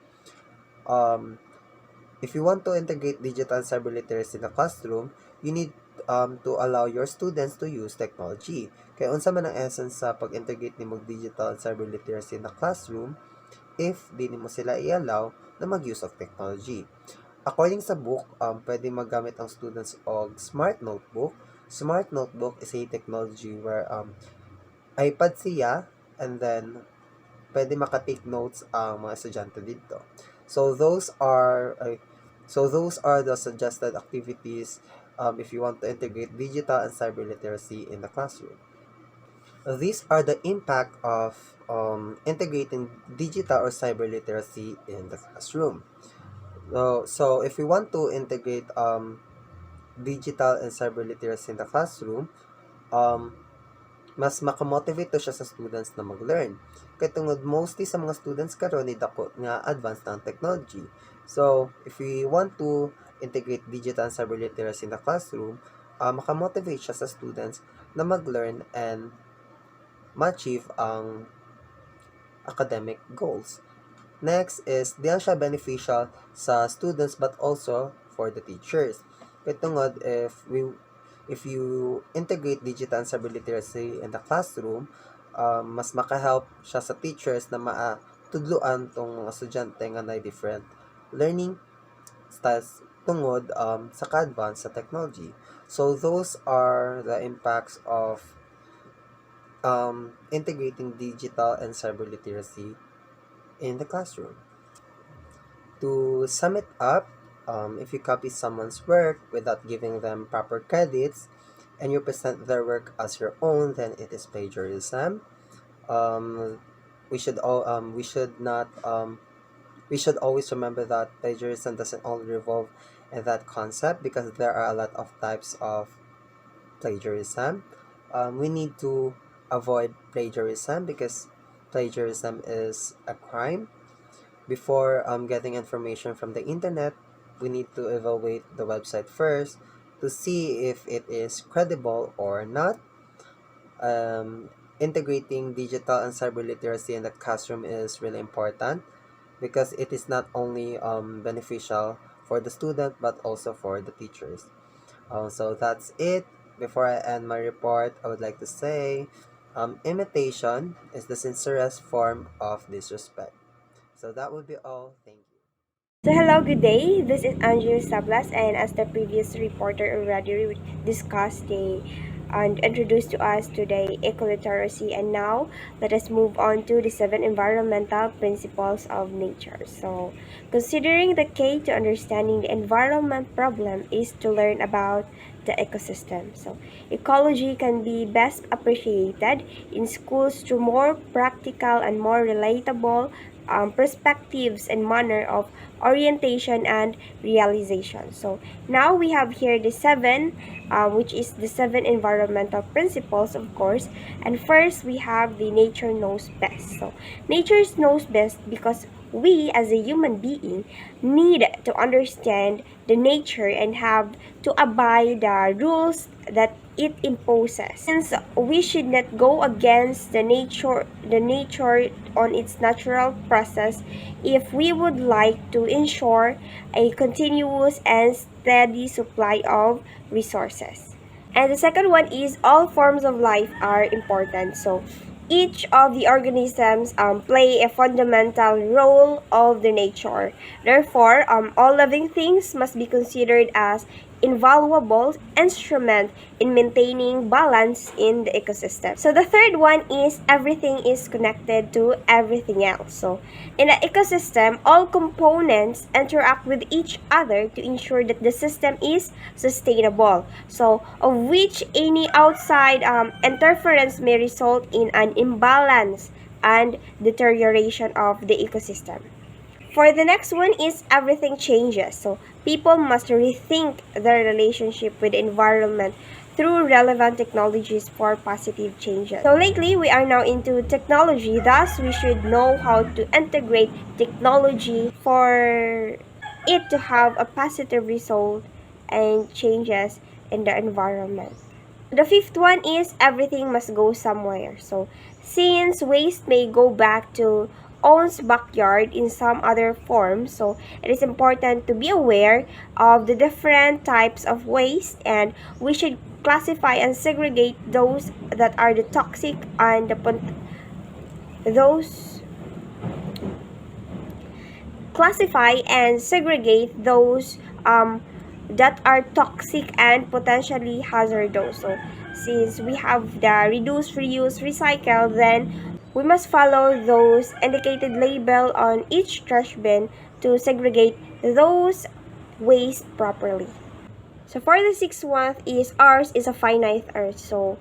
If you want to integrate digital cyber literacy in the classroom, you need to allow your students to use technology. Kaya unsa man ang essence sa pag-integrate nimo digital and cyber literacy in the classroom if di nimo sila i-allow na mag-use of technology. According sa book, pwede magamit ang students og smart notebook. Smart notebook is a technology where iPad siya and then pwede maka-take notes ang mga estudyante dito. So those are the suggested activities if you want to integrate digital and cyber literacy in the classroom. These are the impact of integrating digital or cyber literacy in the classroom. So if we want to integrate digital and cyber literacy in the classroom, mas makamotivate to siya sa students na mag-learn. Kaya tungod mostly sa mga students karon ni dako nga advanced ang technology. So if we want to integrate digital and cyber literacy in the classroom, makamotivate siya sa students na mag-learn and ma-achieve ang academic goals. Next is, diyan siya beneficial sa students but also for the teachers. Kaya tungod, if you integrate digital and cyber literacy in the classroom, mas maka-help siya sa teachers na tudluan tong mga estudyante nga na different learning styles tungod sa ka-advance sa technology. So those are the impacts of integrating digital and cyber literacy in the classroom. To sum it up, if you copy someone's work without giving them proper credits and you present their work as your own, then it is plagiarism. We should always remember that plagiarism doesn't only revolve in that concept, because there are a lot of types of plagiarism. We need to avoid plagiarism because plagiarism is a crime. Before getting information from the internet, we need to evaluate the website first to see if it is credible or not. Integrating digital and cyber literacy in the classroom is really important because it is not only beneficial for the student but also for the teachers. So that's it. Before I end my report, I would like to say imitation is the sincerest form of disrespect. So that would be all. Thank you. So hello, good day. This is SABLAS, and as the previous reporter already discussed and introduced to us today eco-literacy, and now let us move on to the 7 environmental principles of nature. So considering the key to understanding the environment problem is to learn about the ecosystem. So ecology can be best appreciated in schools through more practical and more relatable perspectives and manner of orientation and realization. So now we have here the 7, which is the 7 environmental principles, of course. And first we have the nature knows best. So nature knows best because we as a human being need to understand the nature and have to abide the rules that it imposes. Since we should not go against the nature on its natural process if we would like to ensure a continuous and steady supply of resources. And the second one is all forms of life are important. So each of the organisms play a fundamental role of the nature. Therefore, all living things must be considered as invaluable instrument in maintaining balance in the ecosystem. So the third one is everything is connected to everything else. So in the ecosystem, all components interact with each other to ensure that the system is sustainable. So of which any outside interference may result in an imbalance and deterioration of the ecosystem. For the next one is everything changes. So people must rethink their relationship with the environment through relevant technologies for positive changes. So lately, we are now into technology, thus we should know how to integrate technology for it to have a positive result and changes in the environment. The fifth one is everything must go somewhere. So since waste may go back to own's backyard in some other form, so it is important to be aware of the different types of waste, and we should classify and segregate those that are the toxic and those classify and segregate those that are toxic and potentially hazardous. So since we have the reduce, reuse, recycle, then we must follow those indicated label on each trash bin to segregate those waste properly. So for the sixth one is ours is a finite earth. So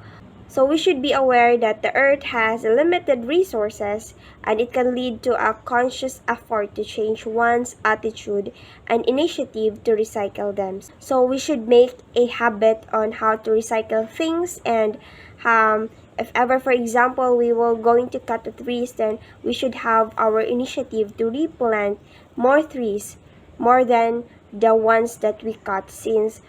we should be aware that the earth has limited resources, and it can lead to a conscious effort to change one's attitude and initiative to recycle them. So we should make a habit on how to recycle things, and if ever, for example, we will going to cut the trees, then we should have our initiative to replant more trees, more than the ones that we cut, since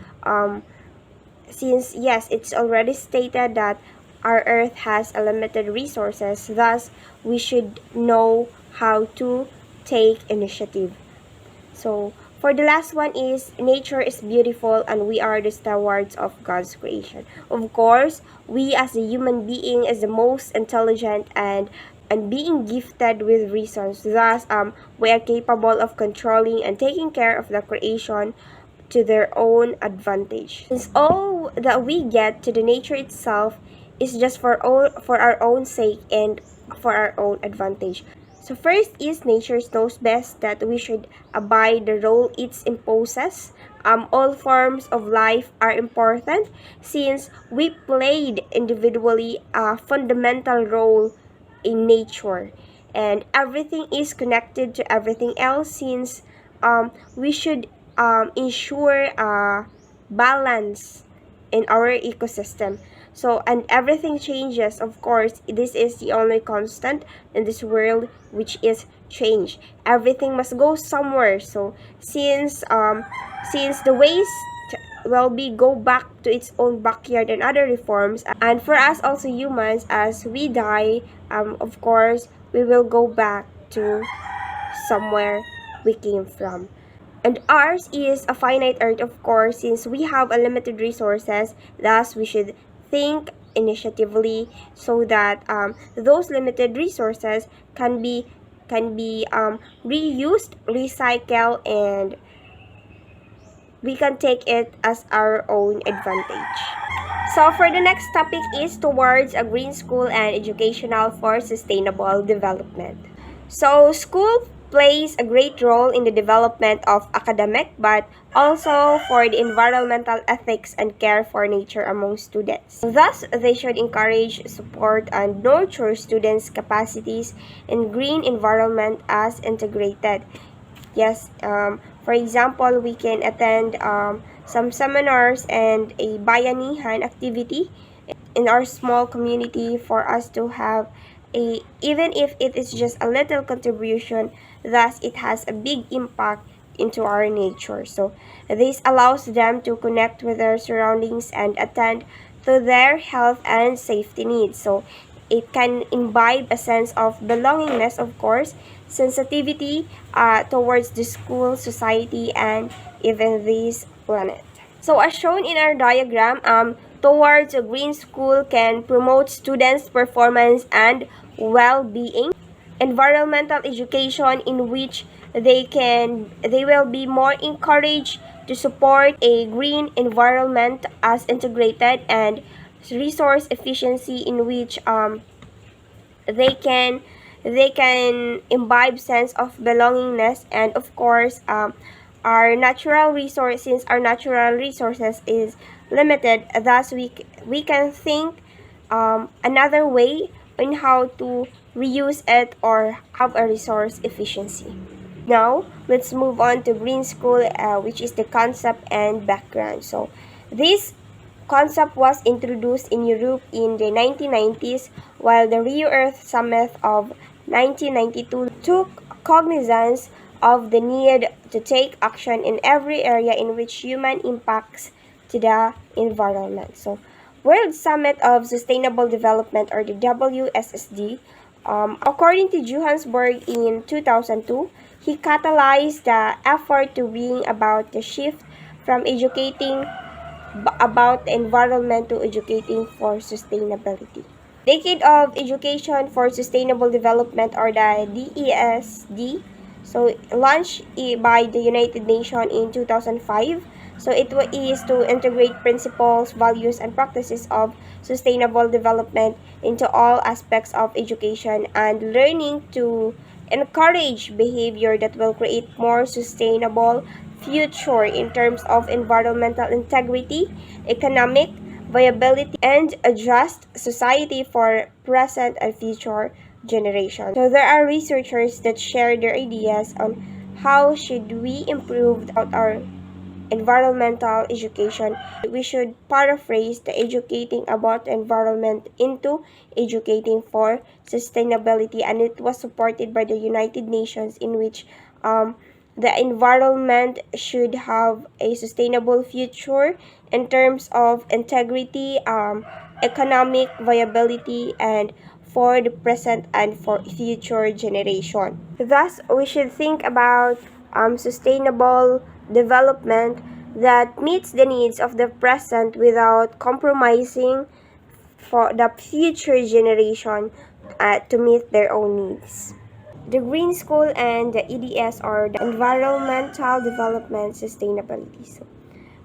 yes, it's already stated that our earth has a limited resources, thus we should know how to take initiative. So for the last one is nature is beautiful and we are the stewards of God's creation. Of course, we as a human being is the most intelligent and being gifted with reasons. Thus, we are capable of controlling and taking care of the creation to their own advantage. Since all that we get to the nature itself is just for our own sake and for our own advantage. So first is nature knows best that we should abide the role it imposes. All forms of life are important since we played individually a fundamental role in nature, and everything is connected to everything else, since we should ensure balance in our ecosystem. So, and everything changes, of course. This is the only constant in this world, which is change. Everything must go somewhere. So since the waste will be go back to its own backyard and other reforms, and for us also humans, as we die, of course we will go back to somewhere we came from. And ours is a finite earth, of course, since we have a limited resources. Thus we should think initiatively so that those limited resources can be reused, recycled, and we can take it as our own advantage. So for the next topic is towards a green school and educational for sustainable development. So school plays a great role in the development of academic, but also for the environmental ethics and care for nature among students. Thus, they should encourage, support, and nurture students' capacities in green environment as integrated. Yes, for example, we can attend some seminars and a bayanihan activity in our small community for us to have even if it is just a little contribution, thus it has a big impact into our nature. So this allows them to connect with their surroundings and attend to their health and safety needs. So it can imbibe a sense of belongingness, of course, sensitivity towards the school, society, and even this planet. So as shown in our diagram, towards a green school can promote students' performance and well-being, environmental education in which they will be more encouraged to support a green environment as integrated, and resource efficiency in which they can imbibe sense of belongingness, and of course our natural resource, since our natural resources is limited, thus we can think another way on how to reuse it or have a resource efficiency. Now let's move on to green school, which is the concept and background. So this concept was introduced in Europe in the 1990s, while the Rio Earth Summit of 1992 took cognizance of the need to take action in every area in which human impacts to the environment. So, World Summit of Sustainable Development, or the WSSD, according to Johannesburg in 2002, he catalyzed the effort to bring about the shift from educating about the environment to educating for sustainability. Decade of Education for Sustainable Development, or the DESD, so launched by the United Nations in 2005. So it is to integrate principles, values, and practices of sustainable development into all aspects of education and learning to encourage behavior that will create more sustainable future in terms of environmental integrity, economic viability, and a just society for present and future generations. So there are researchers that share their ideas on how should we improve our environmental education. We should paraphrase the educating about the environment into educating for sustainability, and it was supported by the United Nations, in which the environment should have a sustainable future in terms of integrity, economic viability, and for the present and for future generation. Thus, we should think about sustainable development that meets the needs of the present without compromising for the future generation to meet their own needs. The Green School and the EDS, or the Environmental Development Sustainability. So,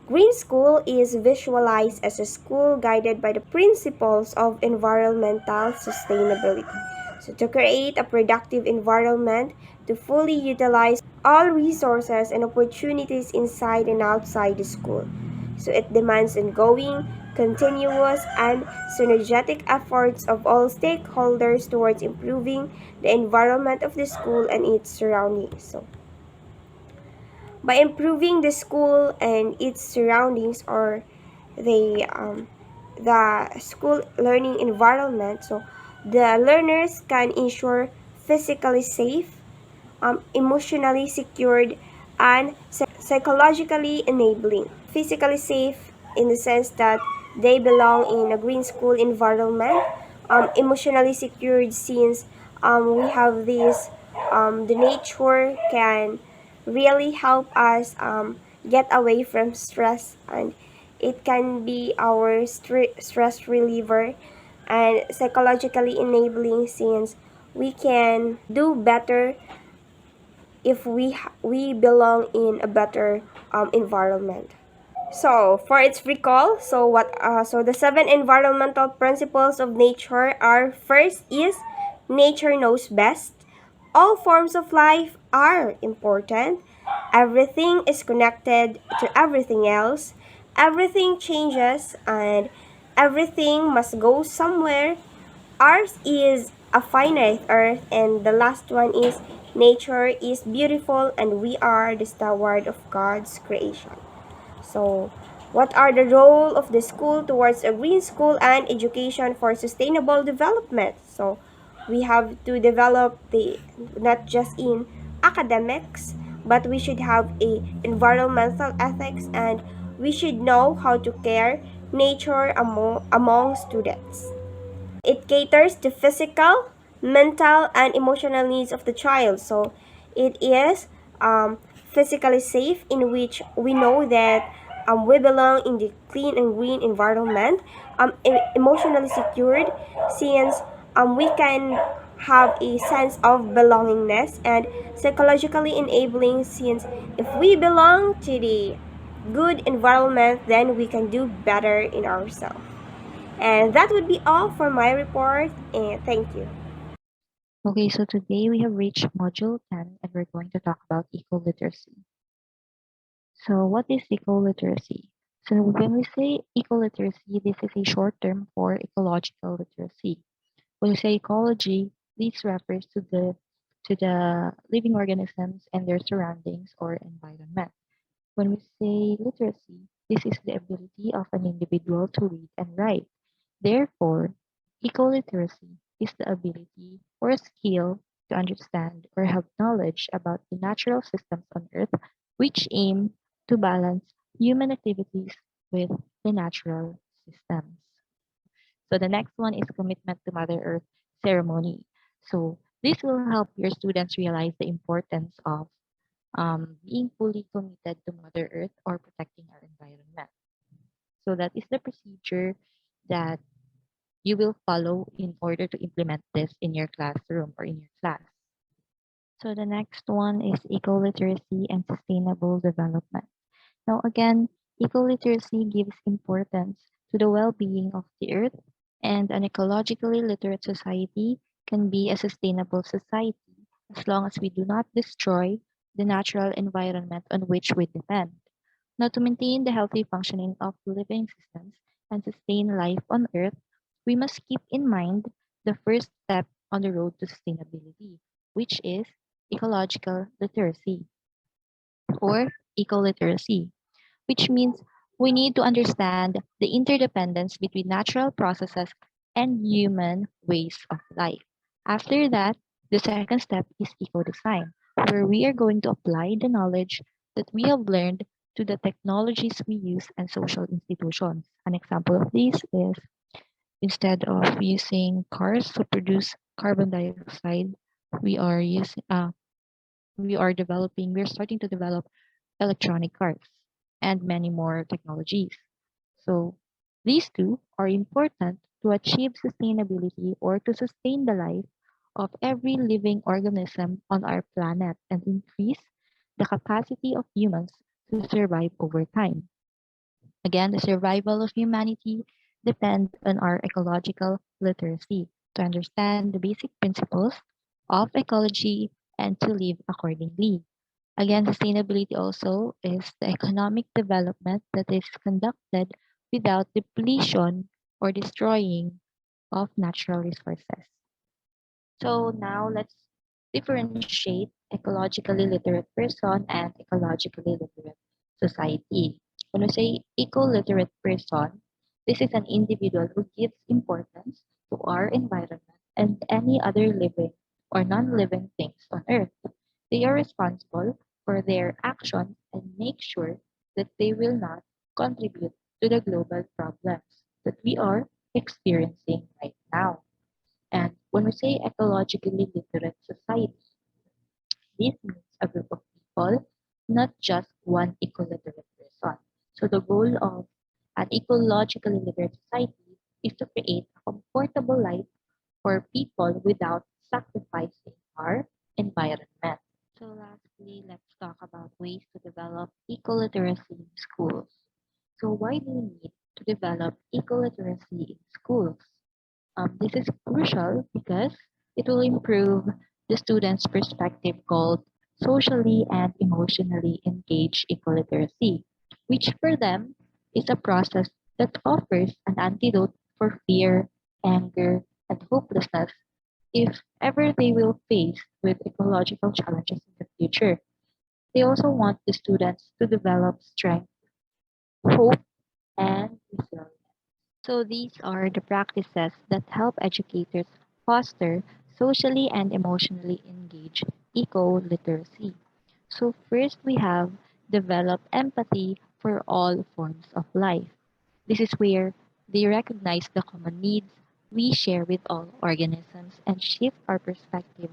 Green School is visualized as a school guided by the principles of environmental sustainability. So, to create a productive environment to fully utilize all resources and opportunities inside and outside the school. So, it demands ongoing, continuous, and synergetic efforts of all stakeholders towards improving the environment of the school and its surroundings. So, by improving the school and its surroundings, or the school learning environment, so the learners can ensure physically safe, emotionally secured, and psychologically enabling. Physically safe in the sense that they belong in a green school environment. Emotionally secured since we have this, the nature can really help us get away from stress, and it can be our stress reliever, and psychologically enabling since we can do better if we belong in a better environment. So for its recall, so the 7 environmental principles of nature are: first is nature knows best. All forms of life are important. Everything is connected to everything else. Everything changes and everything must go somewhere. Ours is a finite earth, and the last one is nature is beautiful and we are the steward of God's creation. So, what are the role of the school towards a green school and education for sustainable development? So, we have to develop the not just in academics, but we should have a environmental ethics, and we should know how to care nature among students. It caters to physical, mental, and emotional needs of the child. So it is physically safe, in which we know that we belong in the clean and green environment. Emotionally secured, since we can have a sense of belongingness, and psychologically enabling, since if we belong to the good environment, then we can do better in ourselves. And that would be all for my report, and thank you. Okay, so today we have reached Module 10 and we're going to talk about eco-literacy. So what is eco-literacy? So when we say eco-literacy, this is a short term for ecological literacy. When we say ecology, this refers to the living organisms and their surroundings or environment. When we say literacy, This is the ability of an individual to read and write. Therefore, ecoliteracy is the ability or skill to understand or have knowledge about the natural systems on Earth which aim to balance human activities with the natural systems. So the next one is commitment to Mother Earth ceremony. So this will help your students realize the importance of being fully committed to Mother Earth or protecting our environment. So that is the procedure that you will follow in order to implement this in your classroom or in your class. So the next one is eco-literacy and sustainable development. Now again, eco-literacy gives importance to the well-being of the earth, and an ecologically literate society can be a sustainable society as long as we do not destroy the natural environment on which we depend. Now, to maintain the healthy functioning of living systems and sustain life on Earth, we must keep in mind the first step on the road to sustainability, which is ecological literacy or eco-literacy, which means we need to understand the interdependence between natural processes and human ways of life. After that, the second step is eco-design, where we are going to apply the knowledge that we have learned to the technologies we use and social institutions. An example of this is instead of using cars to produce carbon dioxide, we are using we're starting to develop electronic cars and many more technologies. So these two are important to achieve sustainability or to sustain the life of every living organism on our planet and increase the capacity of humans to survive over time. Again, the survival of humanity depends on our ecological literacy to understand the basic principles of ecology and to live accordingly. Again, sustainability also is the economic development that is conducted without depletion or destroying of natural resources. So now let's differentiate ecologically literate person and ecologically literate society. When we say eco-literate person, this is an individual who gives importance to our environment and any other living or non-living things on Earth. They are responsible for their actions and make sure that they will not contribute to the global problems that we are experiencing right now. And when we say ecologically literate society, this means a group of people, not just one eco-literate person. So the goal of an ecologically literate society is to create a comfortable life for people without sacrificing our environment. So lastly, let's talk about ways to develop eco-literacy in schools. So why do we need to develop eco-literacy in schools? This is crucial because it will improve the student's perspective called socially and emotionally engaged ecoliteracy, which for them is a process that offers an antidote for fear, anger, and hopelessness if ever they will face with ecological challenges in the future. They also want the students to develop strength, hope, and resilience. So these are the practices that help educators foster socially and emotionally engaged eco-literacy. So first we have develop empathy for all forms of life. This is where they recognize the common needs we share with all organisms and shift our perspective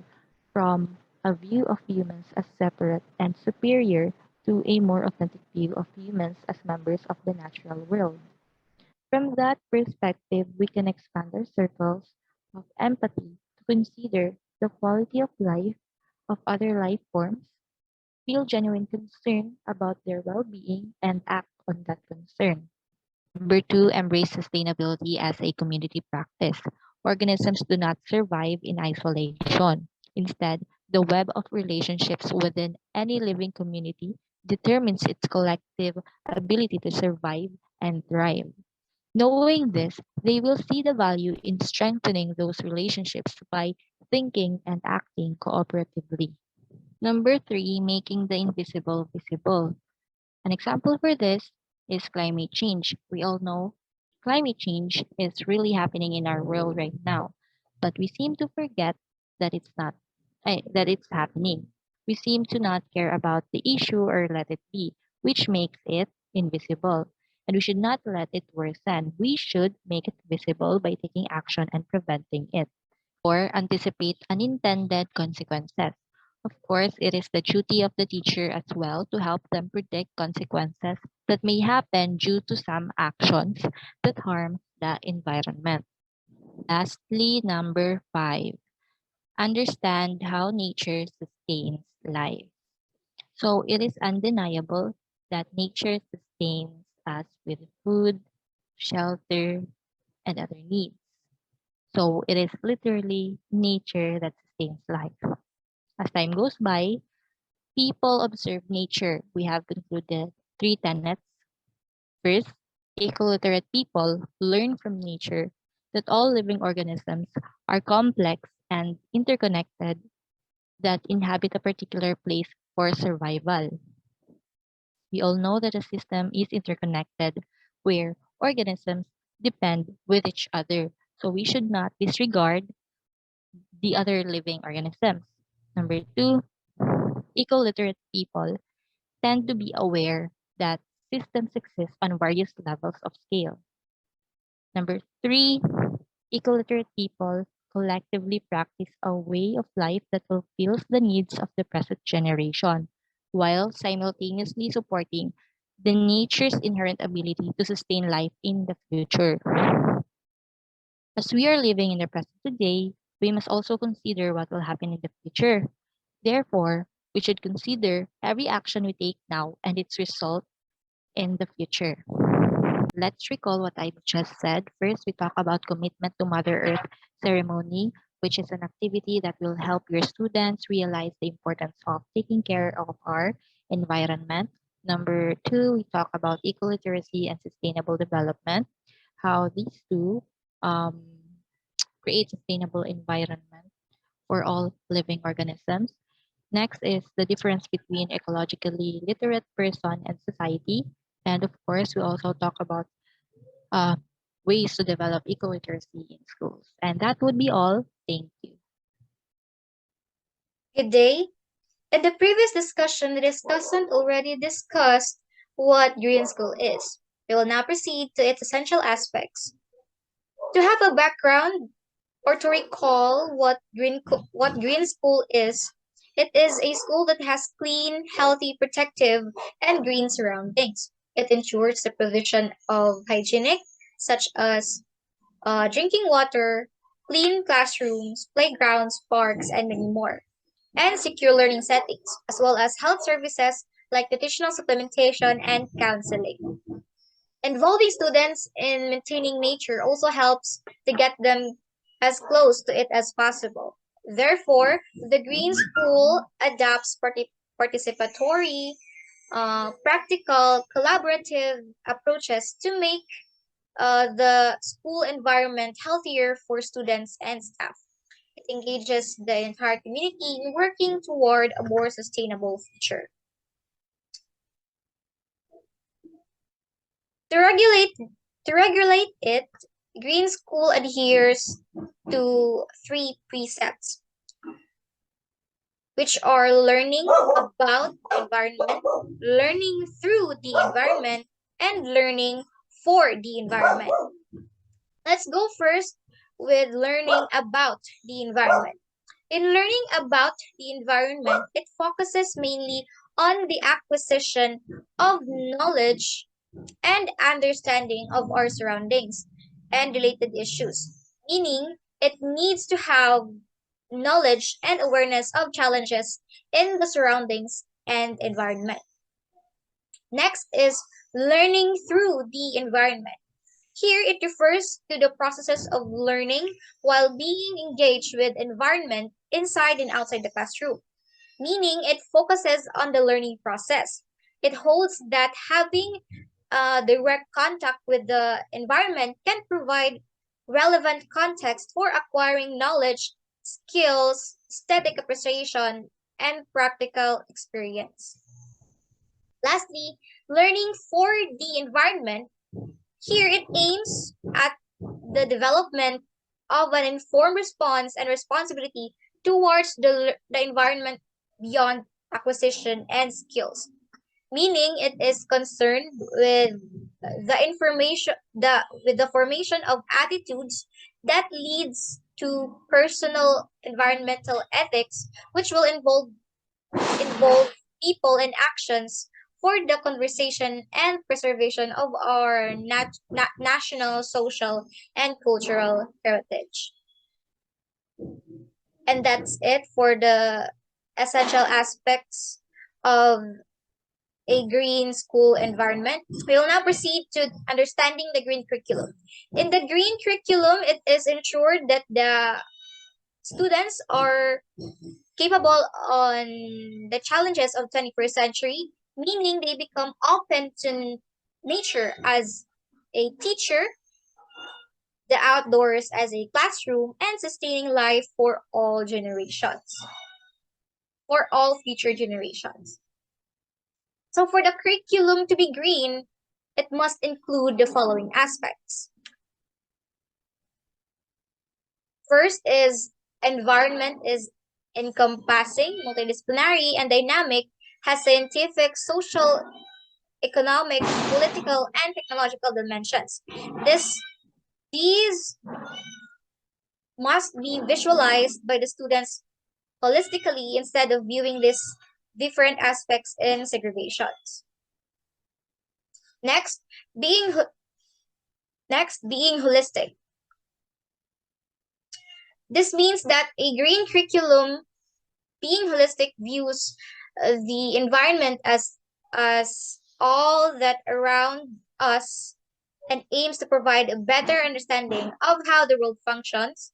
from a view of humans as separate and superior to a more authentic view of humans as members of the natural world. From that perspective, we can expand our circles of empathy to consider the quality of life of other life forms, feel genuine concern about their well being, and act on that concern. Number two, embrace sustainability as a community practice. Organisms do not survive in isolation. Instead, the web of relationships within any living community determines its collective ability to survive and thrive. Knowing this, they will see the value in strengthening those relationships by thinking and acting cooperatively. Number three, making the invisible visible. An example for this is climate change. We all know climate change is really happening in our world right now, but we seem to forget that it's not that it's happening. We seem to not care about the issue or let it be, which makes it invisible. And we should not let it worsen. We should make it visible by taking action and preventing it or anticipate unintended consequences. Of course, it is the duty of the teacher as well to help them predict consequences that may happen due to some actions that harm the environment. Lastly, number 5, understand how nature sustains life. So it is undeniable that nature sustains us with food, shelter, and other needs. So it is literally nature that sustains life. As time goes by, people observe nature. We have concluded 3 tenets. First, ecoliterate people learn from nature that all living organisms are complex and interconnected that inhabit a particular place for survival. We all know that a system is interconnected where organisms depend with each other. So we should not disregard the other living organisms. Number 2, eco-literate people tend to be aware that systems exist on various levels of scale. Number 3, eco-literate people collectively practice a way of life that fulfills the needs of the present generation while simultaneously supporting the nature's inherent ability to sustain life in the future. As we are living in the present today, we must also consider what will happen in the future. Therefore, we should consider every action we take now and its result in the future. Let's recall what I just said. First, we talk about commitment to Mother Earth ceremony, which is an activity that will help your students realize the importance of taking care of our environment. Number 2, we talk about eco-literacy and sustainable development, how these two um, create sustainable environment for all living organisms. Next is the difference between ecologically literate person and society. And of course, we also talk about uh, ways to develop eco-literacy in schools. And that would be all. Thank you. Good day. In the previous discussion, the discussant already discussed what green school is. We will now proceed to its essential aspects. To have a background or to recall what green school is, it is a school that has clean, healthy, protective, and green surroundings. It ensures the provision of hygienic, such as drinking water, clean classrooms, playgrounds, parks, and many more, and secure learning settings, as well as health services like nutritional supplementation and counseling. Involving students in maintaining nature also helps to get them as close to it as possible. Therefore, the Green School adapts participatory, practical, collaborative approaches to make the school environment healthier for students and staff. It engages the entire community in working toward a more sustainable future. To regulate to regulate it, Green School adheres to 3 precepts, which are learning about the environment, learning through the environment, and learning for the environment. Let's go first with learning about the environment. In learning about the environment, it focuses mainly on the acquisition of knowledge and understanding of our surroundings and related issues, meaning it needs to have knowledge and awareness of challenges in the surroundings and environment. Next is learning through the environment. Here it refers to the processes of learning while being engaged with environment inside and outside the classroom, meaning it focuses on the learning process. It holds that having direct contact with the environment can provide relevant context for acquiring knowledge, skills, aesthetic appreciation, and practical experience. Lastly, learning for the environment, here it aims at the development of an informed response and responsibility towards the environment beyond acquisition and skills, meaning it is concerned with the formation of attitudes that leads to personal environmental ethics, which will involve people and actions for the conversation and preservation of our national, social, and cultural heritage. And that's it for the essential aspects of a green school environment. We will now proceed to understanding the green curriculum. In the green curriculum, it is ensured that the students are capable on the challenges of 21st century, meaning they become open to nature as a teacher, the outdoors as a classroom, and sustaining life for all generations, for all future generations. So for the curriculum to be green, it must include the following aspects. First is environment is encompassing, multidisciplinary, and dynamic, has scientific, social, economic, political, and technological dimensions. These must be visualized by the students holistically instead of viewing these different aspects in segregations. Next, being holistic. This means that a green curriculum, being holistic, views the environment as all that around us and aims to provide a better understanding of how the world functions,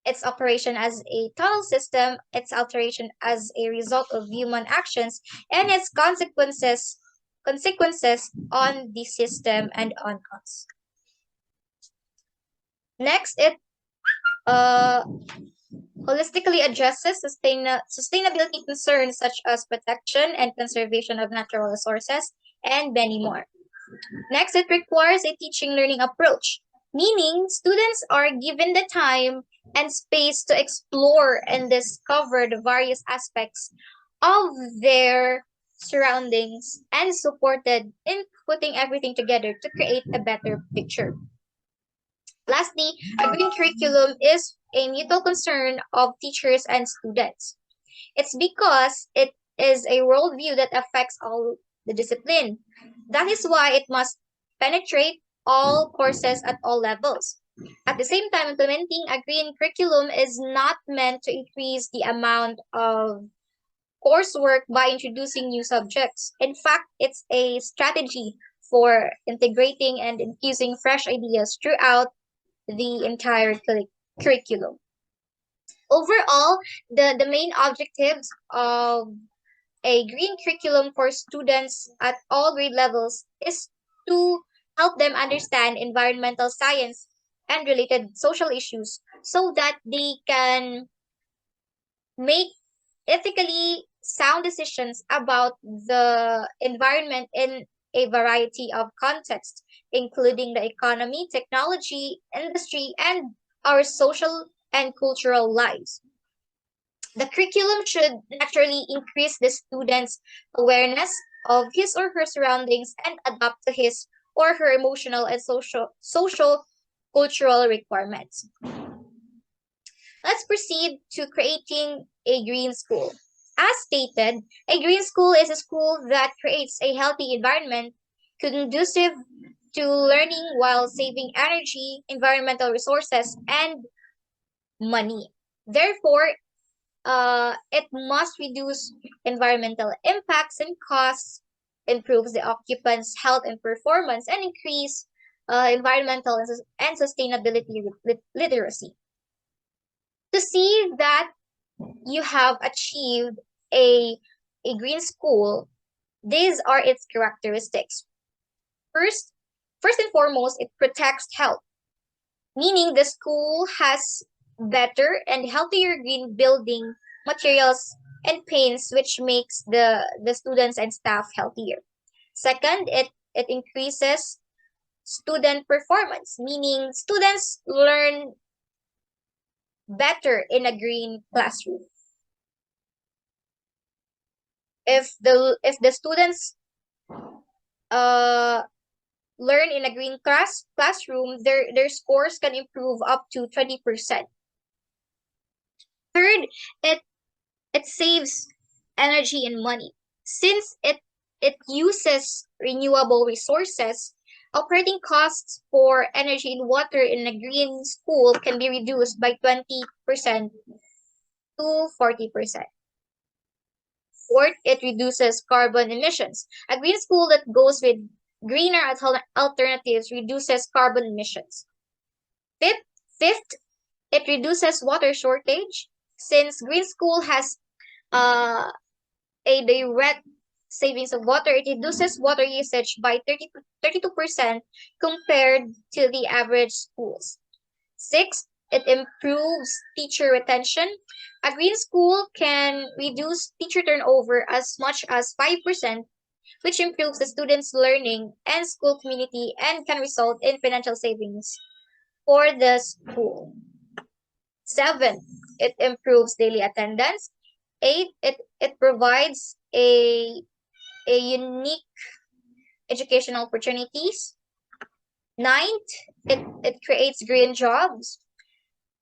its operation as a total system, its alteration as a result of human actions, and its consequences on the system and on us. Next, it holistically addresses sustainability concerns such as protection and conservation of natural resources and many more. Next, it requires a teaching-learning approach, meaning students are given the time and space to explore and discover the various aspects of their surroundings and supported in putting everything together to create a better picture. Lastly, a green curriculum is a mutual concern of teachers and students. It's because it is a worldview that affects all the discipline. That is why it must penetrate all courses at all levels. At the same time, implementing a green curriculum is not meant to increase the amount of coursework by introducing new subjects. In fact, it's a strategy for integrating and infusing fresh ideas throughout the entire curriculum. Overall, the main objectives of a green curriculum for students at all grade levels is to help them understand environmental science and related social issues so that they can make ethically sound decisions about the environment in a variety of contexts, including the economy, technology, industry, and our social and cultural lives. The curriculum should naturally increase the student's awareness of his or her surroundings and adapt to his or her emotional and social cultural requirements. Let's proceed to creating a green school. As stated, a green school is a school that creates a healthy environment conducive to learning while saving energy, environmental resources, and money. Therefore, it must reduce environmental impacts and costs, improves the occupants' health and performance, and increase environmental and sustainability literacy. To see that you have achieved a green school, these are its characteristics. First and foremost, it protects health, meaning the school has better and healthier green building materials and paints, which makes the students and staff healthier. Second, it increases student performance, meaning students learn better in a green classroom. If the students learn in a green classroom, their scores can improve up to 20%. Third, it saves energy and money. Since it uses renewable resources, operating costs for energy and water in a green school can be reduced by 20% to 40%. Fourth, it reduces carbon emissions. A green school that goes with greener alternatives reduces carbon emissions. Fifth, it reduces water shortage. Since green school has a direct savings of water, it reduces water usage by 32% compared to the average schools. Sixth, it improves teacher retention. A green school can reduce teacher turnover as much as 5%, which improves the students' learning and school community and can result in financial savings for the school. 7, it improves daily attendance. 8, it provides a unique educational opportunities. 9th, it creates green jobs.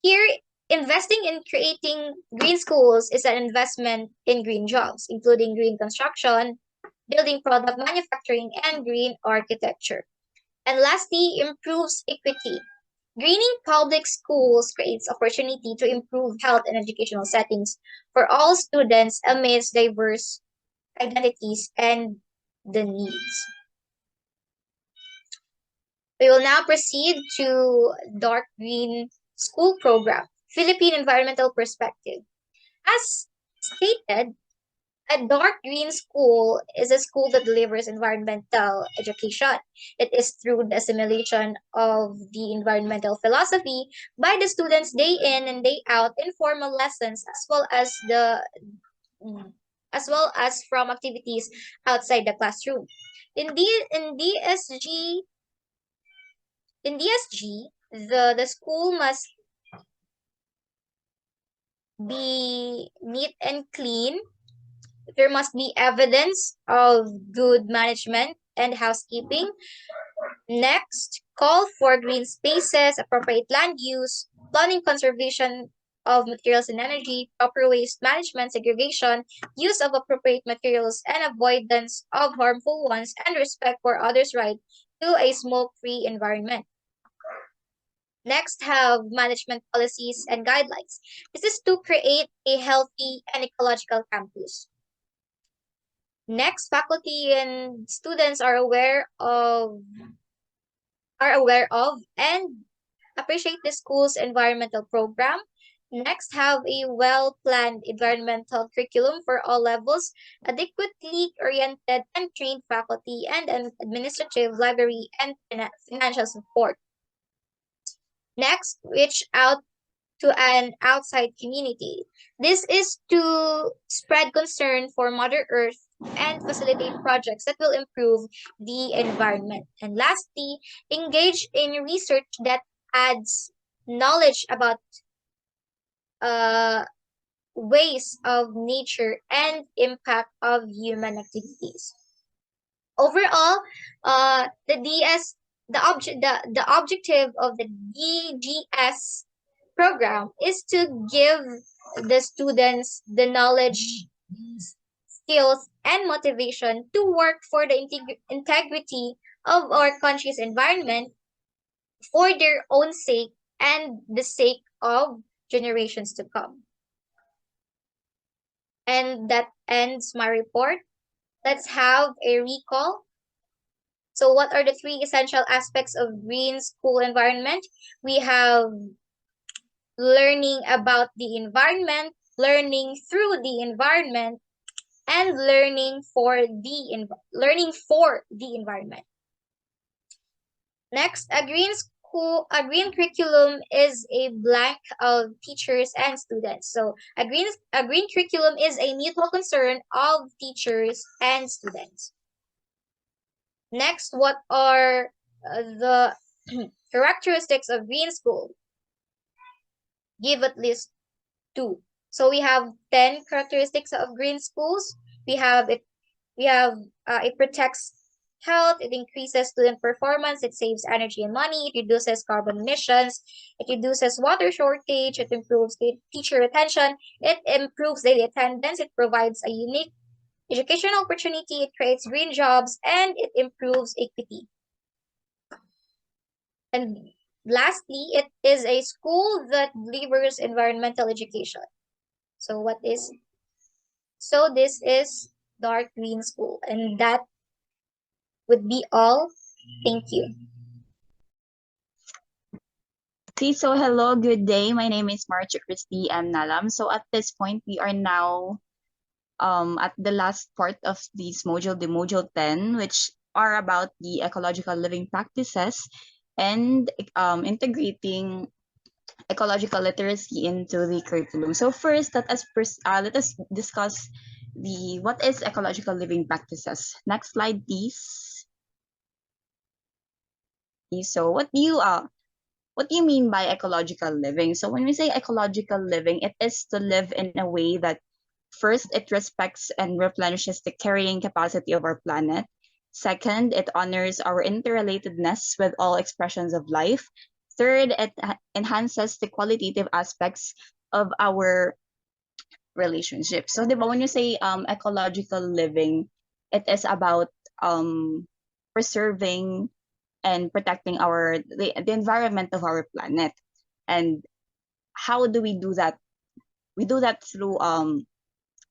Here, investing in creating green schools is an investment in green jobs, including green construction, building product manufacturing, and green architecture. And lastly, improves equity. Greening public schools creates opportunity to improve health and educational settings for all students amidst diverse identities and the needs. We will now proceed to dark green school program, Philippine environmental perspective. As stated, a dark green school is a school that delivers environmental education. It is through the assimilation of the environmental philosophy by the students day in and day out in formal lessons as well as from activities outside the classroom. In D in DSG in DSG, the school must be neat and clean. There must be evidence of good management and housekeeping. Next, call for green spaces, appropriate land use, planning conservation of materials and energy, proper waste management, segregation, use of appropriate materials, and avoidance of harmful ones, and respect for others' right to a smoke-free environment. Next, have management policies and guidelines. This is to create a healthy and ecological campus. Next, faculty and students are aware of and appreciate the school's environmental program. Next, have a well-planned environmental curriculum for all levels, adequately oriented and trained faculty, and an administrative library and financial support. Next, reach out to an outside community. This is to spread concern for Mother Earth and facilitate projects that will improve the environment. And lastly, engage in research that adds knowledge about ways of nature and impact of human activities. Overall, the objective of the DGS program is to give the students the knowledge, skills, and motivation to work for the integrity of our country's environment for their own sake and the sake of generations to come. And that ends my report. Let's have a recall. So what are the 3 essential aspects of green school environment? We have learning about the environment, learning through the environment, and learning for the environment. Next, a green curriculum is a blank of teachers and students. So a green curriculum is a mutual concern of teachers and students. Next, what are the characteristics of green school? Give at least 2. So we have 10 characteristics of green schools. We have it. It protects health. It increases student performance. It saves energy and money. It reduces carbon emissions. It reduces water shortage. It improves teacher retention. It improves daily attendance. It provides a unique educational opportunity. It creates green jobs, and it improves equity. And lastly, it is a school that delivers environmental education. So this is dark green school, and that would be all. Thank you. Okay, so hello, good day. My name is Maricho and NALAM. So at this point, we are now at the last part of this module, the module 10, which are about the ecological living practices and integrating ecological literacy into the curriculum. So first, let us discuss what is ecological living practices. Next slide, please. Okay, so what do you mean by ecological living? So when we say ecological living, it is to live in a way that first, it respects and replenishes the carrying capacity of our planet. Second, it honors our interrelatedness with all expressions of life. Third, it enhances the qualitative aspects of our relationship. So, di ba, when you say ecological living, it is about preserving and protecting the environment of our planet. And how do we do that? We do that through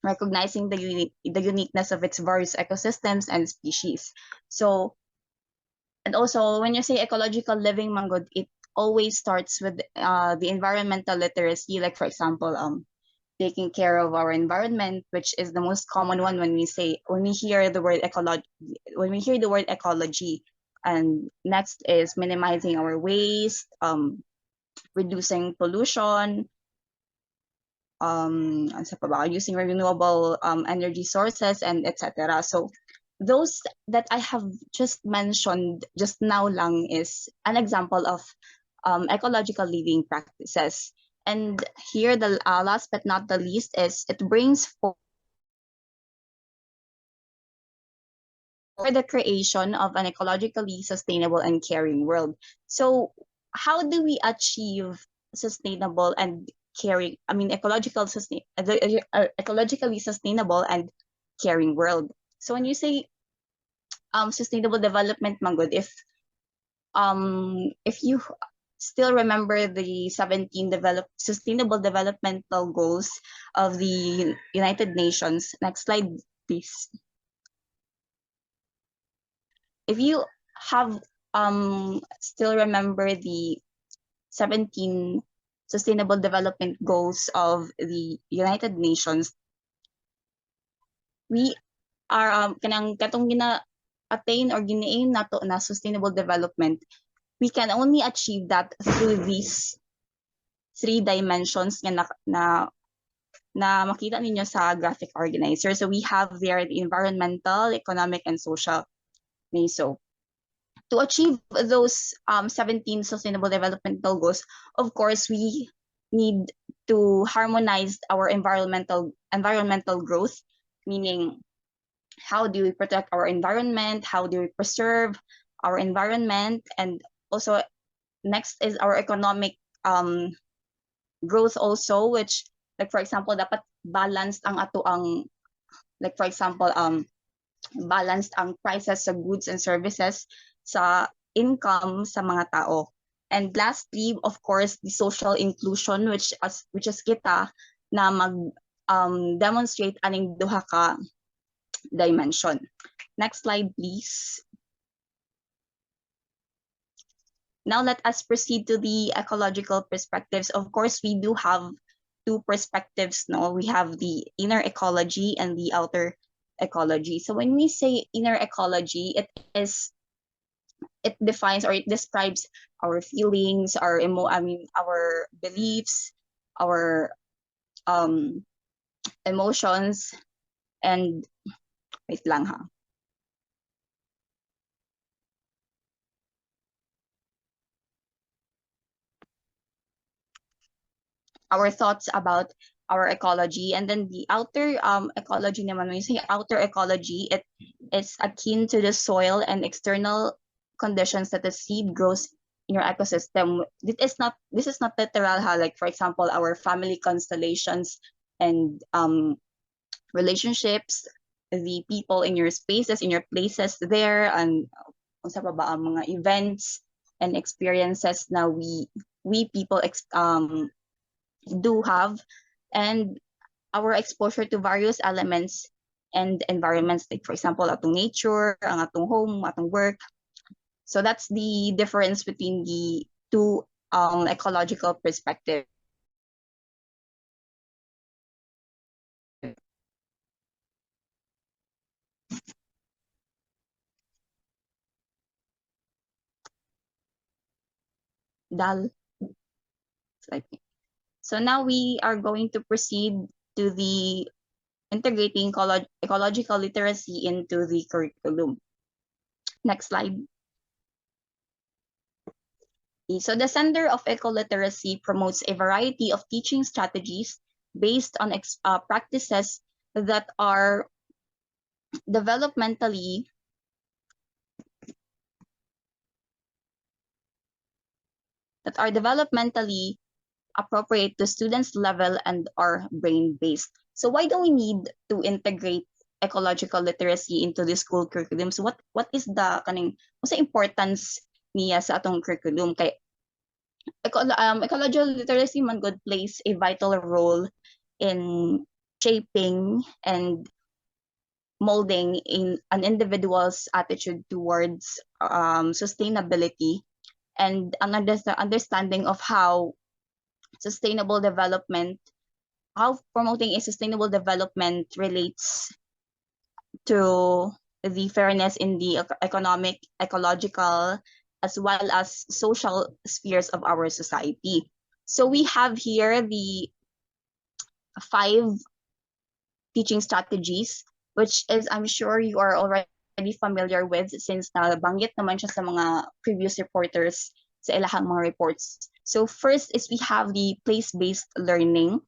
recognizing the uniqueness of its various ecosystems and species. So, and also when you say ecological living, Manggod, it always starts with the environmental literacy. Like for example, taking care of our environment, which is the most common one when we hear the word ecology. And next is minimizing our waste, reducing pollution, using renewable energy sources, and etc. So those that I have just mentioned just now lang is an example of ecological living practices. And here, the last but not the least is it brings for the creation of an ecologically sustainable and caring world. So how do we achieve sustainable and caring, ecologically sustainable and caring world? So when you say sustainable development, Manggod, if you still remember the 17 sustainable developmental goals of the United Nations. Next slide, please. If you have still remember the 17 sustainable development goals of the United Nations, we are kanang katong gina-attain or gina-aim nato na sustainable development, we can only achieve that through these 3 dimensions na makita ninyo sa graphic organizer. So we have there the environmental, economic, and social. So to achieve those 17 sustainable developmental goals, of course, we need to harmonize our environmental growth, meaning how do we protect our environment, how do we preserve our environment, and also next is our economic growth also, which like for example dapat balanced ang ato ang like for example balanced ang prices sa goods and services sa income sa mga tao. And lastly, of course, the social inclusion, which is kita na mag demonstrate aning duha ka dimension. Next slide, please. Now let us proceed to the ecological perspectives. Of course, we do have 2 perspectives. No, we have the inner ecology and the outer ecology. So when we say inner ecology, it defines or it describes our feelings, our beliefs, our emotions, and wait lang ha. our thoughts about our ecology. And then the outer ecology naman, when you say outer ecology, it is akin to the soil and external conditions that the seed grows in your ecosystem. This is not literal ha, like for example our family constellations and relationships, the people in your spaces, in your places there, and kung sa pa ba ang mga events and experiences na we people do have, and our exposure to various elements and environments, like for example atong nature, ang atong home, atong work. So that's the difference between the two ecological perspectives. Dal. So now we are going to proceed to the integrating ecological literacy into the curriculum. Next slide. So the Center of Ecoliteracy promotes a variety of teaching strategies based on practices that are developmentally appropriate to students' level and are brain-based. So why do we need to integrate ecological literacy into the school curriculum? So what is the what's the importance niya sa atong curriculum? Kay ecological literacy man good plays a vital role in shaping and molding in an individual's attitude towards sustainability and an understanding of how promoting a sustainable development relates to the fairness in the economic, ecological, as well as social spheres of our society. So we have here the 5 teaching strategies, which is, I'm sure you are already familiar with since nabanggit naman siya sa mga previous reporters sa ilahang mga reports. So first is we have the place-based learning.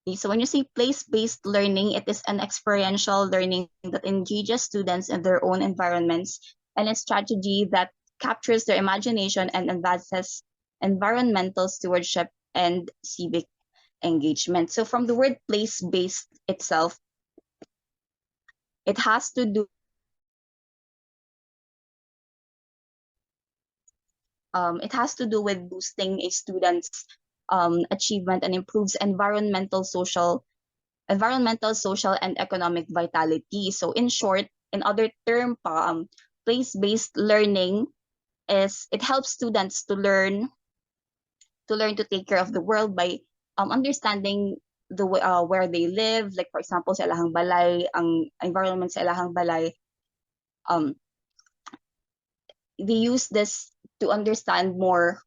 Okay, so when you say place-based learning, it is an experiential learning that engages students in their own environments and a strategy that captures their imagination and advances environmental stewardship and civic engagement. So from the word place-based itself, it has to do with boosting a student's achievement and improves environmental, social, and economic vitality. So in short, in other term, place-based learning is it helps students to learn to take care of the world by understanding the where they live, like for example sa ilahang balay, ang environment sa ilahang balay. They use this to understand more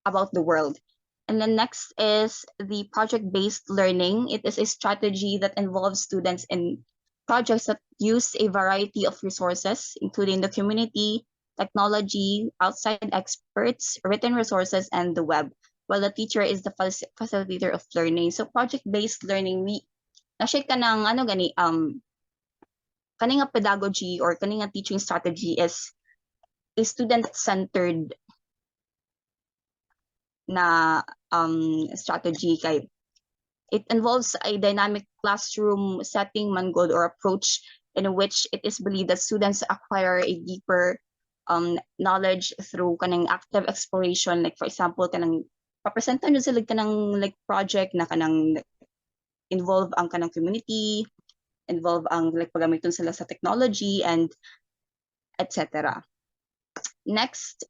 about the world. And the next is the project-based learning. It is a strategy that involves students in projects that use a variety of resources, including the community, technology, outside experts, written resources, and the web, while the teacher is the facilitator of learning. So project-based learning, na-shake ka ng kaninga pedagogy or kaninga teaching strategy is a student-centered na strategy kay it involves a dynamic classroom setting man good or approach in which it is believed that students acquire a deeper knowledge through kanang active exploration, like for example kanang papresentan nyo sila kanang like project na kanang involve ang kanang community, involve ang like pagamiton sila sa technology and etc. Next,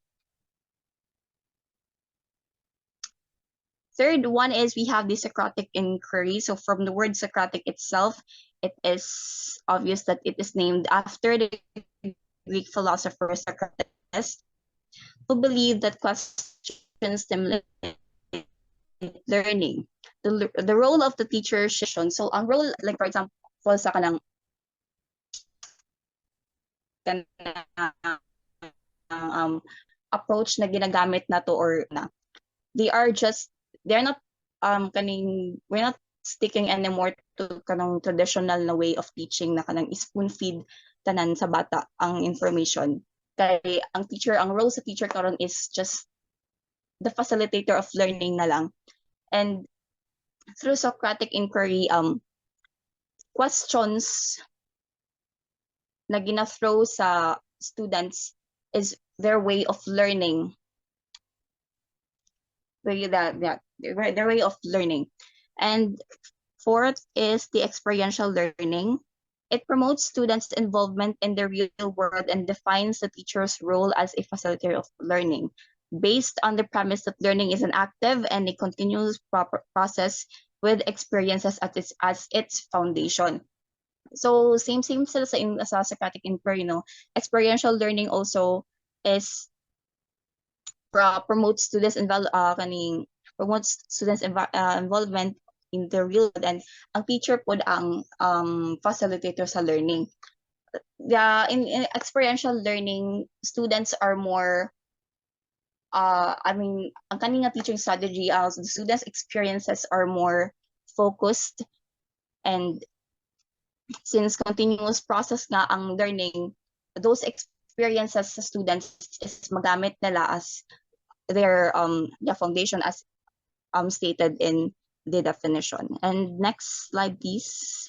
third one is we have the Socratic inquiry. So from the word Socratic itself, it is obvious that it is named after the Greek philosopher Socrates, who believed that questions stimulate learning. The role of the teacher, so ang role, like for example, sa kanang approach na ginagamit nato or na they are just they're not we're not sticking anymore to kanang traditional na way of teaching na kanang spoon feed tanan sa bata ang information. Kay ang role sa teacher karon is just the facilitator of learning na lang. And through Socratic inquiry, questions na gina-throw sa students is their way of learning. Their way of learning. And fourth is the experiential learning. It promotes students' involvement in the real world and defines the teacher's role as a facilitator of learning, based on the premise that learning is an active and a continuous process with experiences as its foundation. So same sila sa Socratic inquiry, no? Experiential learning also is promotes students involvement in the real world, and ang teacher pod ang facilitator sa learning. In experiential learning, students are more ang kaning teaching strategy, the students' experiences are more focused, and since continuous process nga ang learning, those experiences sa students is magamit nila as their foundation as stated in the definition. And next slide, please.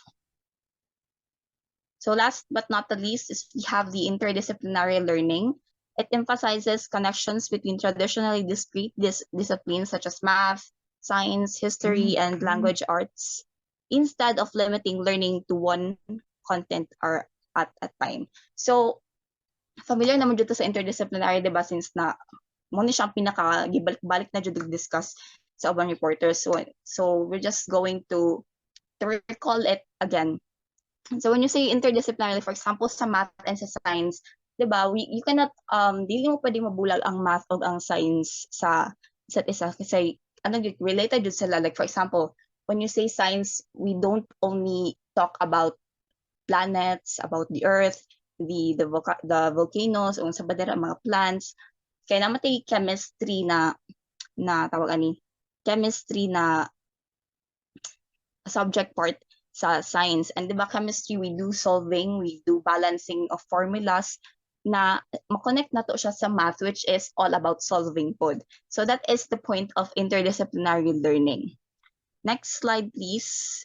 So last but not the least is we have the interdisciplinary learning. It emphasizes connections between traditionally discrete disciplines such as math, science, history, and language arts, instead of limiting learning to one content or at a time. So familiar naman dito sa interdisciplinary, diba, since na mo ni siyang pinaka-balik na dito discuss sa ubang reporters. So we're just going to recall it again. So when you say interdisciplinary, for example, sa math and sa science, diba, you cannot, dili mo pwede mabulag ang math o ang science sa isa't isa kasi related yun sila. Like for example, when you say science, we don't only talk about planets, about the earth, the volcanoes, o sa badera mga plants. Kaya namatay chemistry na tawag ani, chemistry na subject part sa science. And diba chemistry, we do solving, we do balancing of formulas na makonect na to siya sa math, which is all about solving pod. So that is the point of interdisciplinary learning. Next slide, please.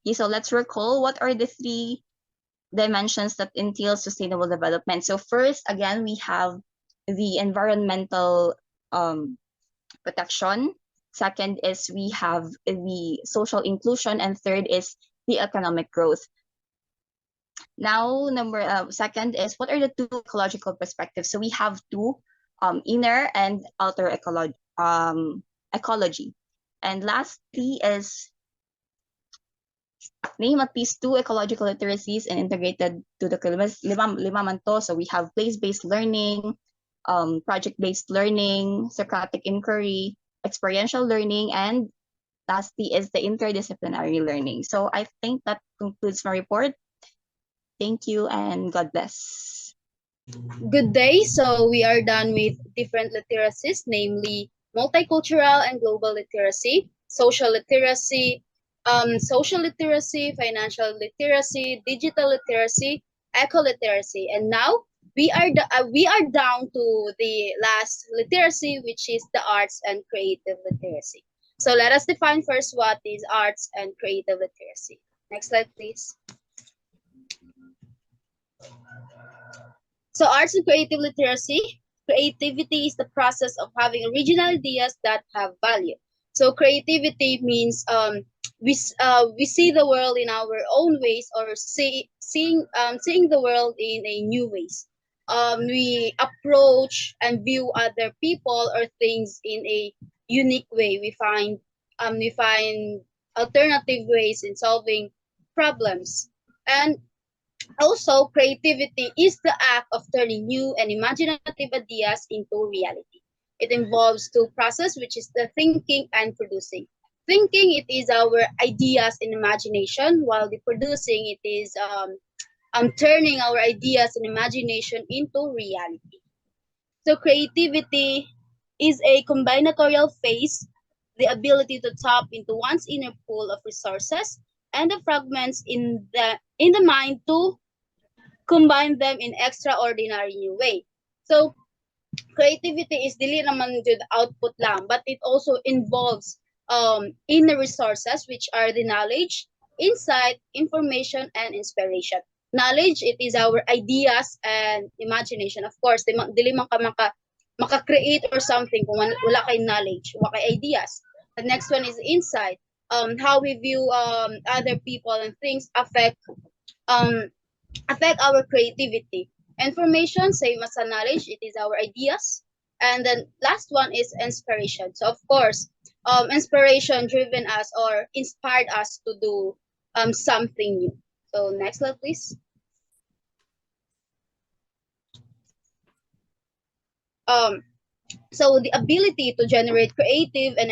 Okay, so let's recall what are the three dimensions that entail sustainable development. So first, again, we have the environmental protection. Second is we have the social inclusion, and third is the economic growth. Now, second is what are the two ecological perspectives? So we have two, inner and outer ecology. And lastly is name at least two ecological literacies and integrated to the lima man to. So we have place-based learning, project-based learning, Socratic inquiry, experiential learning, and lastly is the interdisciplinary learning. So I think that concludes my report. Thank you and God bless. Good day. So we are done with different literacies, namely multicultural and global literacy, social literacy, financial literacy, digital literacy, eco-literacy, and now we are down to the last literacy, which is the arts and creative literacy. So let us define first what is arts and creative literacy. Next slide, please. So arts and creative literacy, creativity is the process of having original ideas that have value. So creativity means we see the world in our own ways, or seeing the world in a new ways. We approach and view other people or things in a unique way. We find alternative ways in solving problems. And also, creativity is the act of turning new and imaginative ideas into reality. It involves two processes, which is the thinking and producing. Thinking, it is our ideas and imagination, while the producing, it is turning our ideas and imagination into reality. So creativity is a combinatorial phase, the ability to tap into one's inner pool of resources and the fragments in the mind to combine them in extraordinary new way. So creativity is dili naman jud output lang, but it also involves inner resources, which are the knowledge, insight, information, and inspiration. Knowledge, it is our ideas and imagination. Of course, dili man ka maka-create or something kung wala kay knowledge, wala kay ideas. The next one is insight. How we view other people and things um, affect our creativity. Information, same as a knowledge, it is our ideas. And then last one is inspiration. So of course, inspiration driven us or inspired us to do something new. So next slide, please. So the ability to generate creative and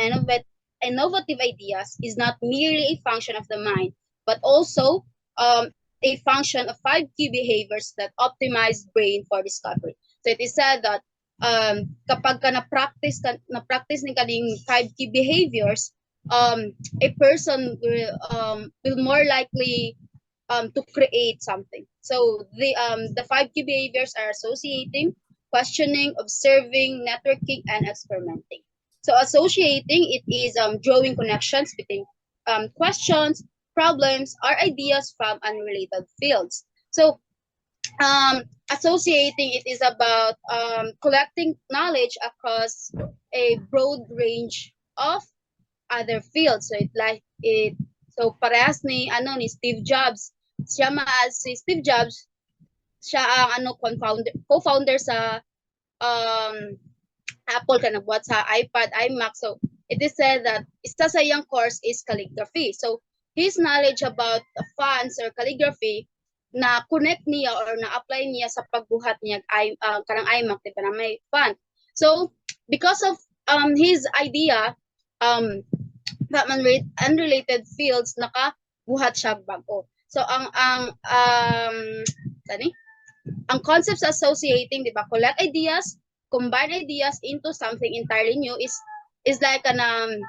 innovative ideas is not merely a function of the mind, but also a function of 5 key behaviors that optimize brain for discovery. So it is said that kapag ka na-practice ni kaning 5 key behaviors, a person will more likely to create something. So the 5 key behaviors are associating, questioning, observing, networking, and experimenting. So associating, it is drawing connections between questions, problems, or ideas from unrelated fields. So associating, it is about collecting knowledge across a broad range of other fields. So so parehas ni Steve Jobs. Si Steve Jobs, siya ang co-founder sa Apple ka nagbuhat sa iPad, iMac. So it is said that isa sa iyang course is calligraphy. So his knowledge about fonts or calligraphy na connect niya or na-apply niya sa pagbuhat niya kanang iMac, diba, na may font. So because of his idea, unrelated fields nakabuhat siya bago. So ang concepts associating, di ba, collect ideas, combine ideas into something entirely new is like kanang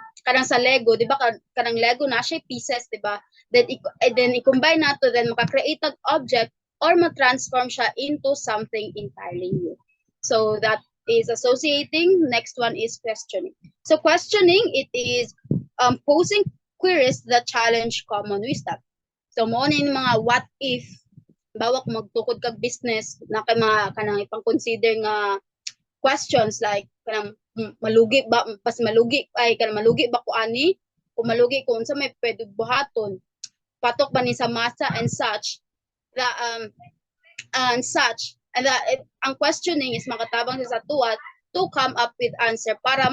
sa Lego, di ba, kanang Lego na siya pieces, di ba, then i-combine nato, then maka-create an object or ma-transform siya into something entirely new. So that is associating. Next one is questioning. So questioning, it is posing queries that challenge common wisdom. So mo ni mga what if, bawak magtukod kag business na kay mga kanang ipang-consider nga questions like kanang malugi ba ko ani, kung malugi ko unsa may pwede buhaton, patok ba ni sa masa and such, and ang questioning is makatabang sa tuwa to come up with answer para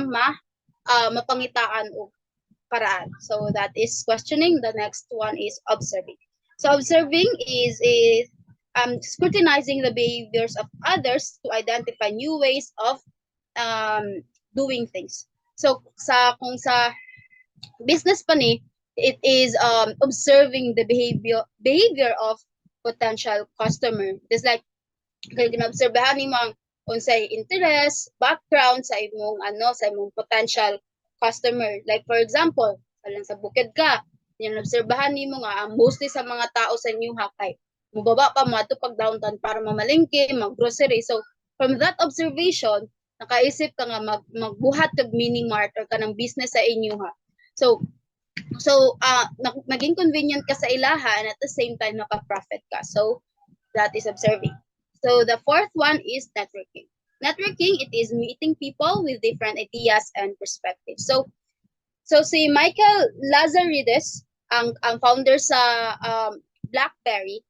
mapangitaan og paraan. So that is questioning. The next one is observing. So observing is scrutinizing the behaviors of others to identify new ways of doing things. So kung sa business pa ni, it is observing the behavior of potential customer. Just like kay ginaobserbahan nimo ang unsay interest, background sa imong potential customer. Like for example, sa bukid ka, yan obserbahan nimo nga mostly sa mga tao sa inyo kay mubaba pa mo pag downtown para mamalingke, mag-grocery. So from that observation, nakaisip ka nga magbuhat kag mini mart or kanang business sa inyo ha. So naging convenient ka sa ilaha and at the same time naka-profit ka. So that is observing. So the fourth one is networking. Networking, it is meeting people with different ideas and perspectives. So si Michael Lazaridis, ang founder sa BlackBerry,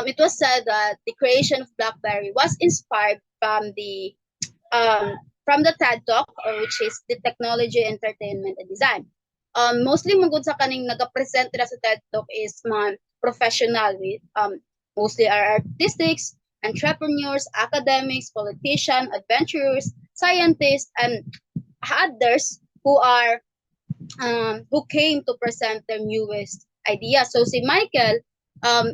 it was said that the creation of BlackBerry was inspired from the TED Talk, or which is the Technology, Entertainment, and Design. Mostly magud sa kaning nagapresent nila sa TED Talk is mga professional with mostly are artistics, entrepreneurs, academics, politicians, adventurers, scientists, and others who came to present their newest ideas. So si Michael,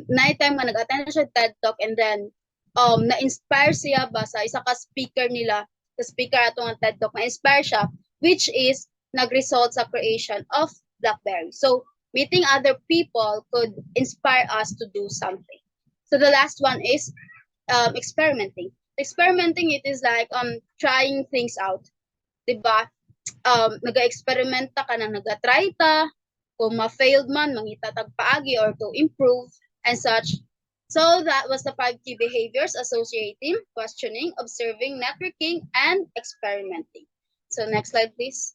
night time nga nag-attend siya TED Talk and then na-inspire siya ba sa isa ka speaker nila the speaker atong TED Talk na inspire siya, which is nag-result sa creation of BlackBerry. So meeting other people could inspire us to do something. So the last one is experimenting. Experimenting, it is like trying things out. Diba? Naga-experimenta ka na, naga-try ta, kung ma-failed man, mangita tag paagi or to improve and such. So that was the 5 key behaviors: associating, questioning, observing, networking, and experimenting. So next slide, please.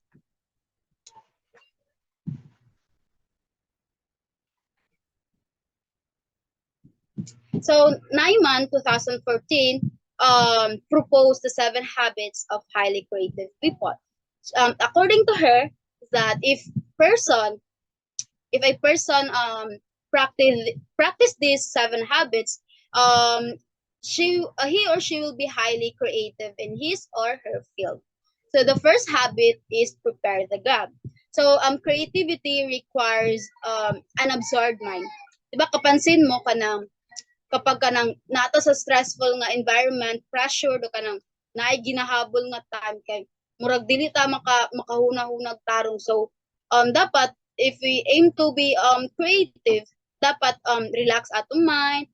So Nyman, 2014, proposed the 7 habits of highly creative people. According to her, that if a person practice these 7 habits, he or she will be highly creative in his or her field. So the first habit is prepare the gap. So creativity requires an absorbed mind. Diba kapansin mo kanang kapag kanang nato sa stressful nga environment, pressure do kanang naay ginahabol nga time kay murag dili ta makahuna-hunag tarong. So dapat if we aim to be creative, dapat relax atong mind,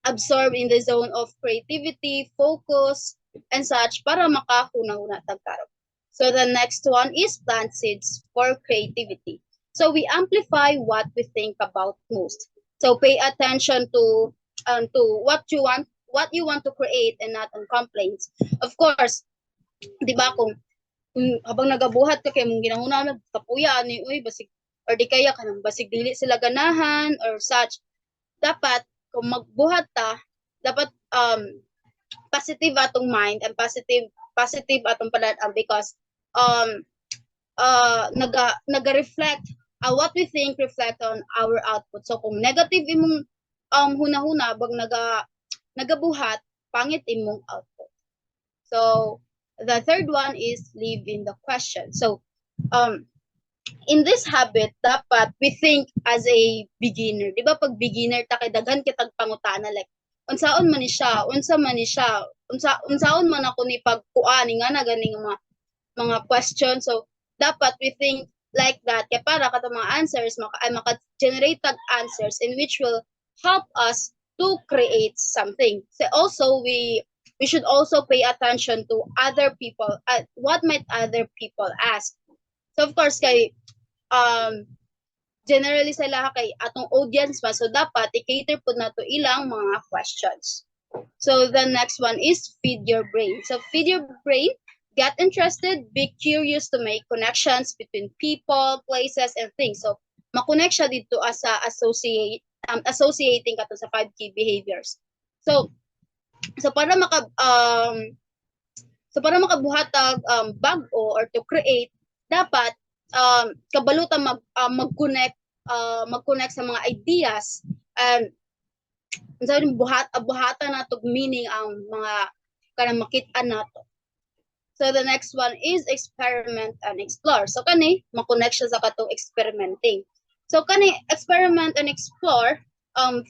absorb in the zone of creativity, focus, and such para makahuna-huna tagtarong. So the next one is plant seeds for creativity. So we amplify what we think about most. So pay attention to what you want to create and not on complaints. Of course, di ba kung habang nagabuhat ka kay mong ginahuna kapuya ni uy basig or di kaya kanang basig dili sila ganahan or such, dapat kung magbuhat ta, dapat positive atong mind and positive atong paladang because naga-reflect what we think reflect on our output. So kung negative imong hunahuna bag nagabuhat, pangit imong output. So the third one is live in the question. So in this habit, dapat we think as a beginner. Di ba pag beginner ta kay daghan kitag pangutana like unsaon man ni siya, unsaon man ako ni pagkuan nga na ganing mga questions. So dapat we think like that kaya para kato mga answers maka-generate tag answers in which will help us to create something. So also we should also pay attention to other people, what might other people ask. So of course kay generally sila kay atong audience pa, so dapat i-cater po na to ilang mga questions. So the next one is feed your brain. So feed your brain. Get interested, be curious to make connections between people, places, and things. So, makonect siya dito as associating ka to sa 5 key behaviors. So para makabuhat bago or to create, dapat kabaluta mag-connect sa mga ideas and buhatan nato meaning ang mga kanang makita nato. So the next one is experiment and explore. So kani makonect siya sa katong experimenting. So kani experiment and explore,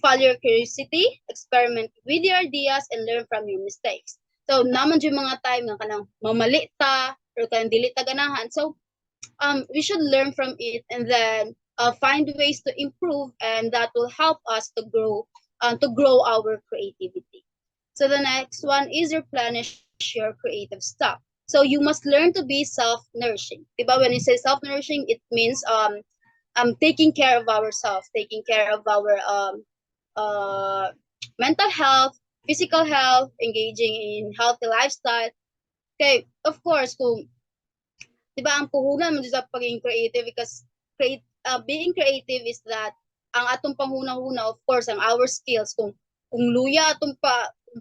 follow your curiosity, experiment with your ideas, and learn from your mistakes. So naman yung mga time nga kanang mamali ta or kanang dili ta ganahan. So we should learn from it and then find ways to improve, and that will help us to grow our creativity. So the next one is replenish your creative stock. So you must learn to be self-nourishing. Diba? When you say self-nourishing, it means taking care of ourselves, taking care of our mental health, physical health, engaging in healthy lifestyle. Okay, of course, kung diba ang puhunan mo sa pagiging creative, because being creative is that ang atong panghuna-huna, of course, ang our skills, kung luya atong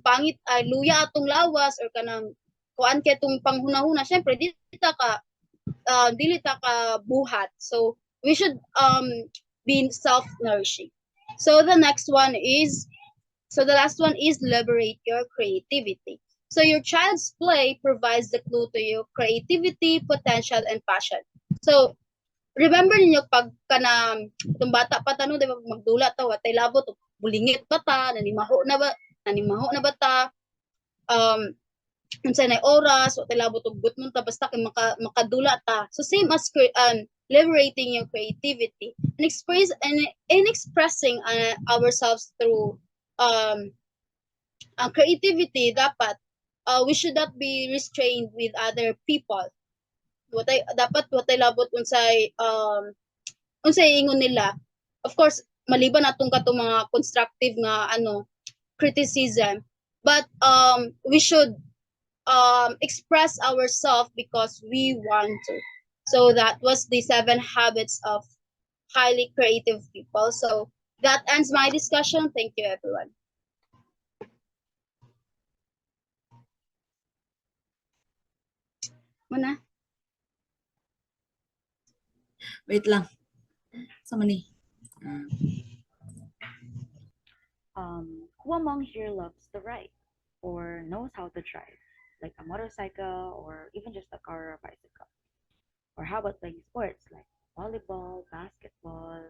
pangit ay luya atong lawas or kanang kuan kay tong panghuna-huna, syempre dili ta ka buhat. So we should be self-nourishing. So the last one is liberate your creativity. So your child's play provides the clue to your creativity, potential, and passion. So remember ninyo pag itong bata pa tanong, diba, magdula ta, watay labot, bulingit pa ta, nanimaho na ba ta, unsay nay oras, wa tay labot og gutmon ta basta kay makadula ta. So same as liberating your creativity and in expressing ourselves through creativity dapat we should not be restrained with other people. Dapat watay labot unsay ingon nila. Of course, maliban atong katong mga constructive nga criticism, but we should express ourselves because we want to. So that was the 7 habits of highly creative people. So that ends my discussion. Thank you, everyone. Muna. Wait lang. Sama ni. Who among here loves to ride or knows how to drive, like a motorcycle or even just a car or a bicycle? Or how about playing sports like volleyball, basketball?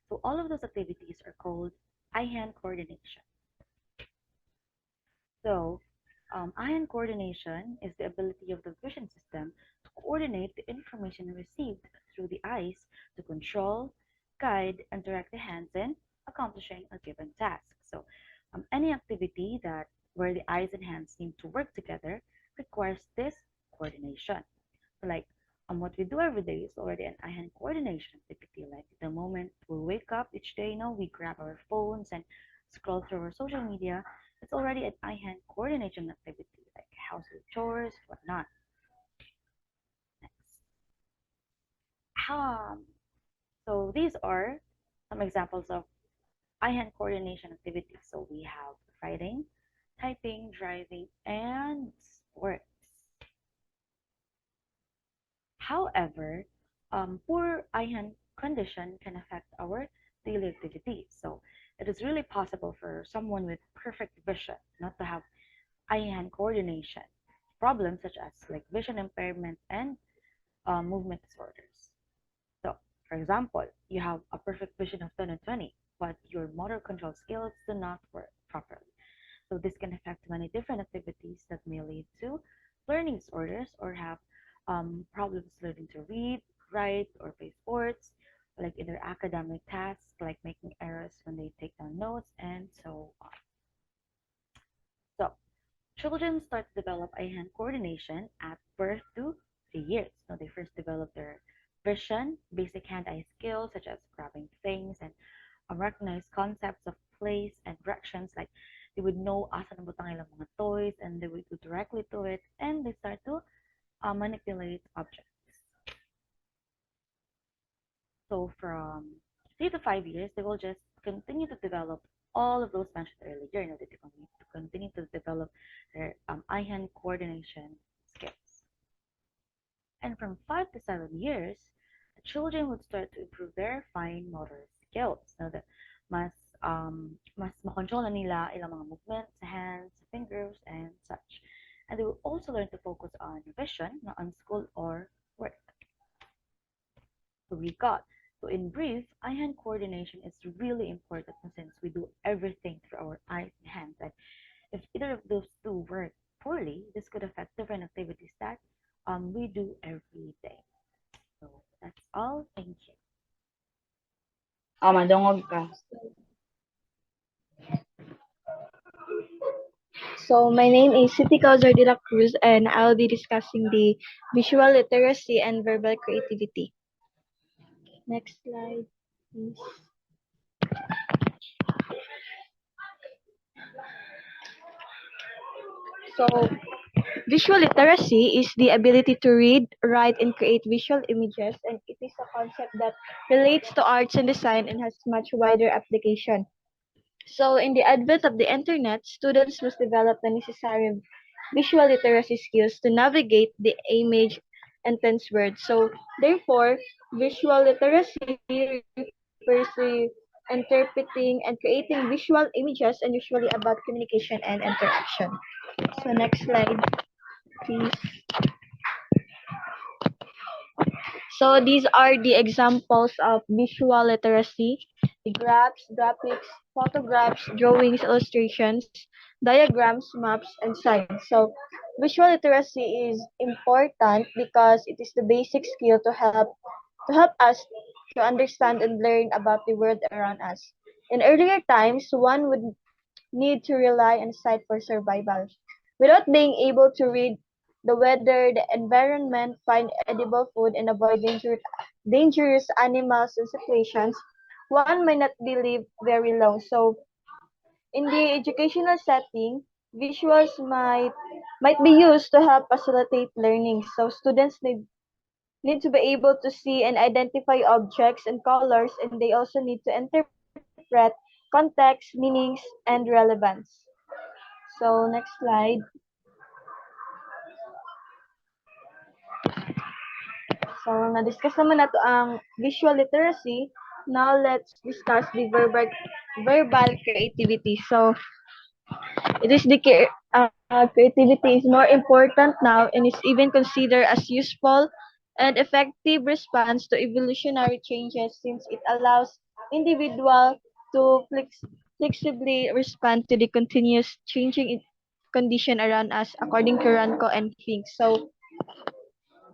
So all of those activities are called eye-hand coordination. So eye-hand coordination is the ability of the vision system to coordinate the information received through the eyes to control, guide, and direct the hands in accomplishing a given task. So any activity that where the eyes and hands need to work together requires this coordination. So like what we do every day is already an eye-hand coordination activity. Like the moment we wake up each day, we grab our phones and scroll through our social media. It's already an eye-hand coordination activity, like household chores, whatnot. Next. So these are some examples of eye-hand coordination activities. So we have writing, typing, driving, and sports. However, poor eye-hand condition can affect our daily activities. So it is really possible for someone with perfect vision not to have eye-hand coordination problems such as like vision impairment and movement disorders. So, for example, you have a perfect vision of 10 and 20, but your motor control skills do not work properly. So this can affect many different activities that may lead to learning disorders or have problems learning to read, write, or play sports, like in their academic tasks, like making errors when they take down notes, and so on. So, children start to develop eye-hand coordination at birth to 3 years. Now, they first develop their vision, basic hand-eye skills such as grabbing things and recognize concepts of place and directions. Like they would know asan ang butang ilang mga toys and they would go directly to it and they start to manipulate objects. So from 3 to 5 years, they will just continue to develop all of those mentioned earlier in order to continue to develop their eye-hand coordination skills. And from 5 to 7 years, the children would start to improve their fine motor skills. So that mas makontrol na nila ilang mga movements sa hands, sa fingers, and such. And they will also learn to focus on vision, not on school or work. So we got. So in brief, eye-hand coordination is really important since we do everything through our eyes and hands. And if either of those two work poorly, this could affect different activities that we do every day. So that's all. Thank you. Madungog ka. So my name is KAUZAR de la CRUZ and I'll be discussing the visual literacy and verbal creativity. Next slide, please. So visual literacy is the ability to read, write, and create visual images, and it is a concept that relates to arts and design and has much wider application. So in the advent of the internet, students must develop the necessary visual literacy skills to navigate the image and tense words. So therefore, visual literacy refers to interpreting and creating visual images and usually about communication and interaction. So next slide, please. So these are the examples of visual literacy: the graphs, graphics, photographs, drawings, illustrations, diagrams, maps, and signs. So visual literacy is important because it is the basic skill to help us to understand and learn about the world around us. In earlier times, one would need to rely on sight for survival. Without being able to read the weather, the environment, find edible food, and avoid dangerous animals and situations, one might not be live very long. So, in the educational setting, visuals might be used to help facilitate learning. So, students need to be able to see and identify objects and colors, and they also need to interpret context, meanings, and relevance. So, next slide. So, na-discuss naman nato ang visual literacy. Now, let's discuss the verbal creativity. So, it is the creativity is more important now and is even considered as useful and effective response to evolutionary changes since it allows individual to flexibly respond to the continuous changing condition around us according to Ranko and Fink. So,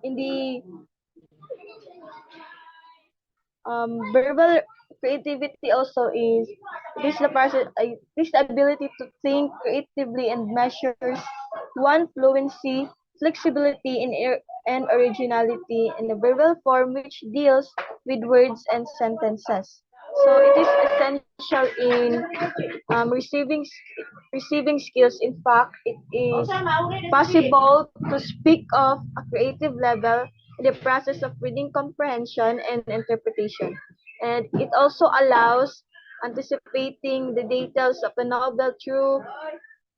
in the verbal creativity also is this ability to think creatively and measures one fluency, flexibility, and originality in a verbal form which deals with words and sentences. So it is essential in receiving skills. In fact, it is possible to speak of a creative level in the process of reading comprehension and interpretation. And it also allows anticipating the details of a novel through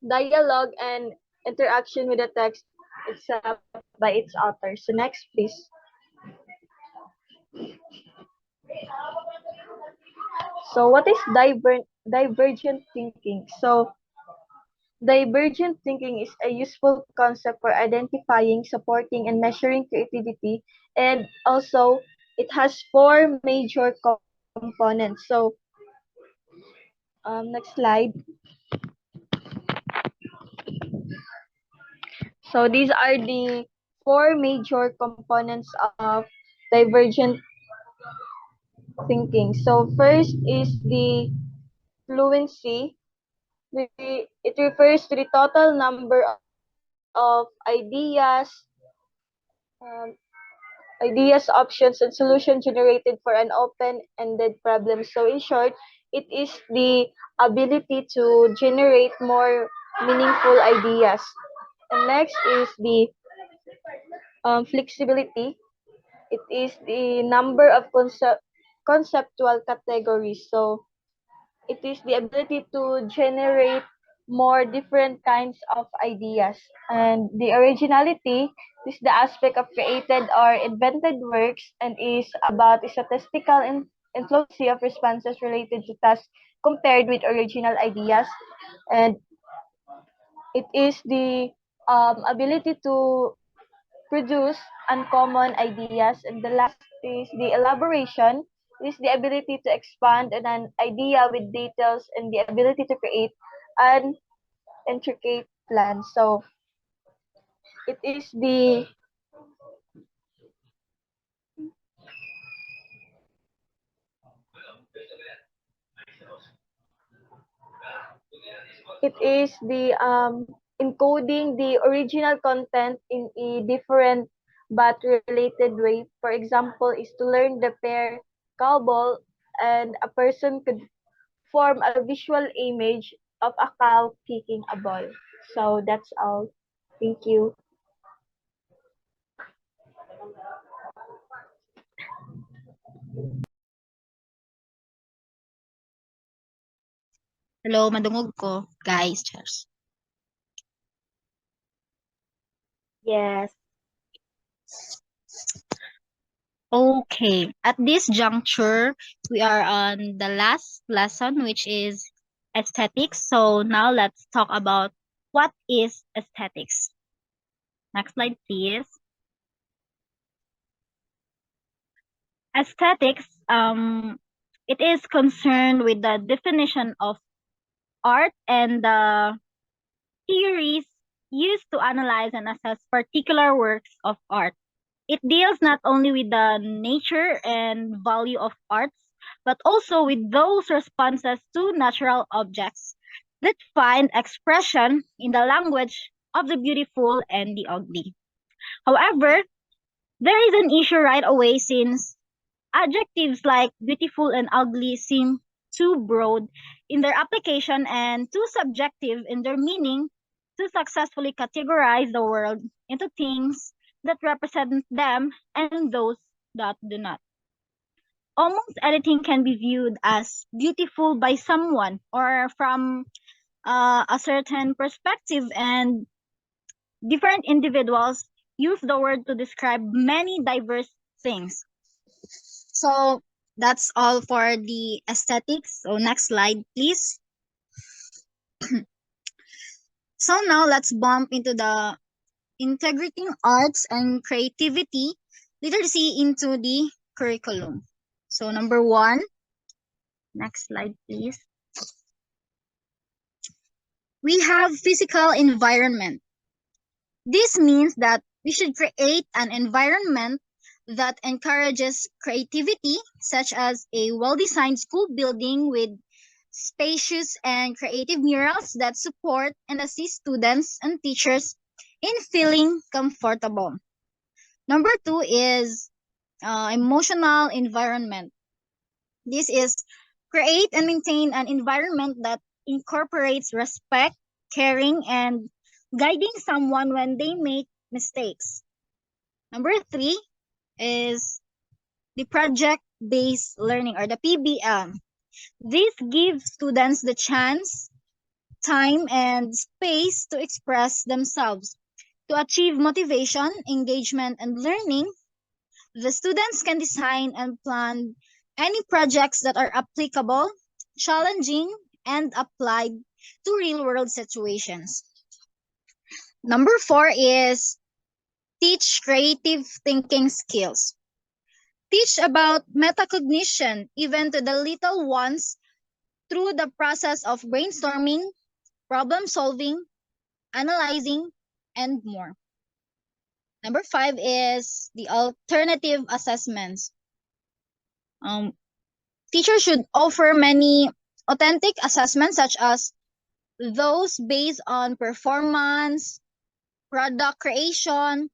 dialogue and interaction with the text itself by its author. So next, please. So what is divergent thinking? So divergent thinking is a useful concept for identifying, supporting, and measuring creativity, and also it has four major components. So, next slide. So these are the four major components of divergent thinking. So first is the fluency. It refers to the total number of um, ideas, options, and solutions generated for an open-ended problem. So in short, it is the ability to generate more meaningful ideas. And next is the flexibility. It is the number of conceptual categories. So it is the ability to generate more different kinds of ideas. And the originality is the aspect of created or invented works and is about the statistical influence of responses related to tasks compared with original ideas. And it is the ability to produce uncommon ideas. And the last is the elaboration. It is the ability to expand on an idea with details and the ability to create an intricate plan. So it is the encoding the original content in a different but related way. For example, is to learn the pair cowball, and a person could form a visual image of a cow kicking a ball. So that's all. Thank you. Hello, madungog ko, guys. Cheers. Yes. Okay, at this juncture, we are on the last lesson, which is aesthetics. So now let's talk about what is aesthetics. Next slide, please. Aesthetics, it is concerned with the definition of art and the theories used to analyze and assess particular works of art. It deals not only with the nature and value of arts, but also with those responses to natural objects that find expression in the language of the beautiful and the ugly. However, there is an issue right away since adjectives like beautiful and ugly seem too broad in their application and too subjective in their meaning to successfully categorize the world into things that represent them and those that do not. Almost anything can be viewed as beautiful by someone or from a certain perspective, and different individuals use the word to describe many diverse things. So that's all for the aesthetics. So next slide, please. So now let's bump into the integrating arts and creativity literacy into the curriculum. So number 1, next slide, please. We have physical environment. This means that we should create an environment that encourages creativity, such as a well-designed school building with spacious and creative murals that support and assist students and teachers in feeling comfortable. Number 2 is emotional environment. This is create and maintain an environment that incorporates respect, caring, and guiding someone when they make mistakes. Number 3 is the project-based learning, or the PBL. This gives students the chance, time, and space to express themselves. To achieve motivation, engagement, and learning, the students can design and plan any projects that are applicable, challenging, and applied to real-world situations. Number 4 is teach creative thinking skills. Teach about metacognition even to the little ones through the process of brainstorming, problem solving, analyzing, and more. Number 5 is the alternative assessments. Teachers should offer many authentic assessments, such as those based on performance, product creation,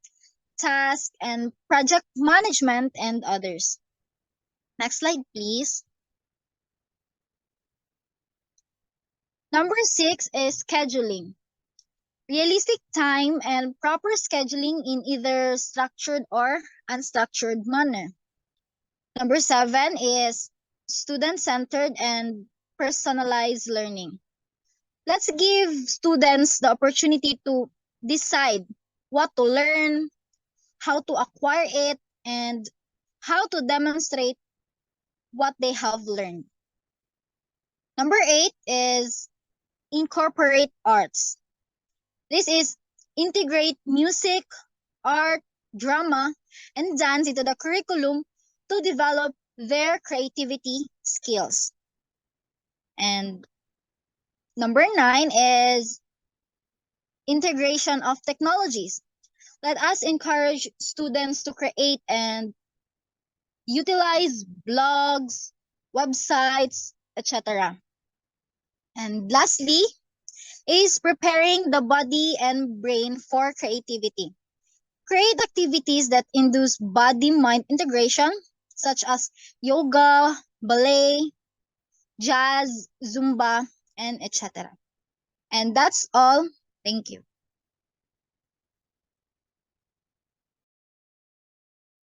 task and project management, and others. Next slide, please. Number 6 is scheduling. Realistic time and proper scheduling in either structured or unstructured manner. Number 7 is student-centered and personalized learning. Let's give students the opportunity to decide what to learn, how to acquire it, and how to demonstrate what they have learned. Number 8 is incorporate arts. This is integrate music, art, drama, and dance into the curriculum to develop their creativity skills. And number 9 is integration of technologies. Let us encourage students to create and utilize blogs, websites, etc. And lastly is preparing the body and brain for creativity. Create activities that induce body-mind integration, such as yoga, ballet, jazz, Zumba, and etc. And that's all. Thank you.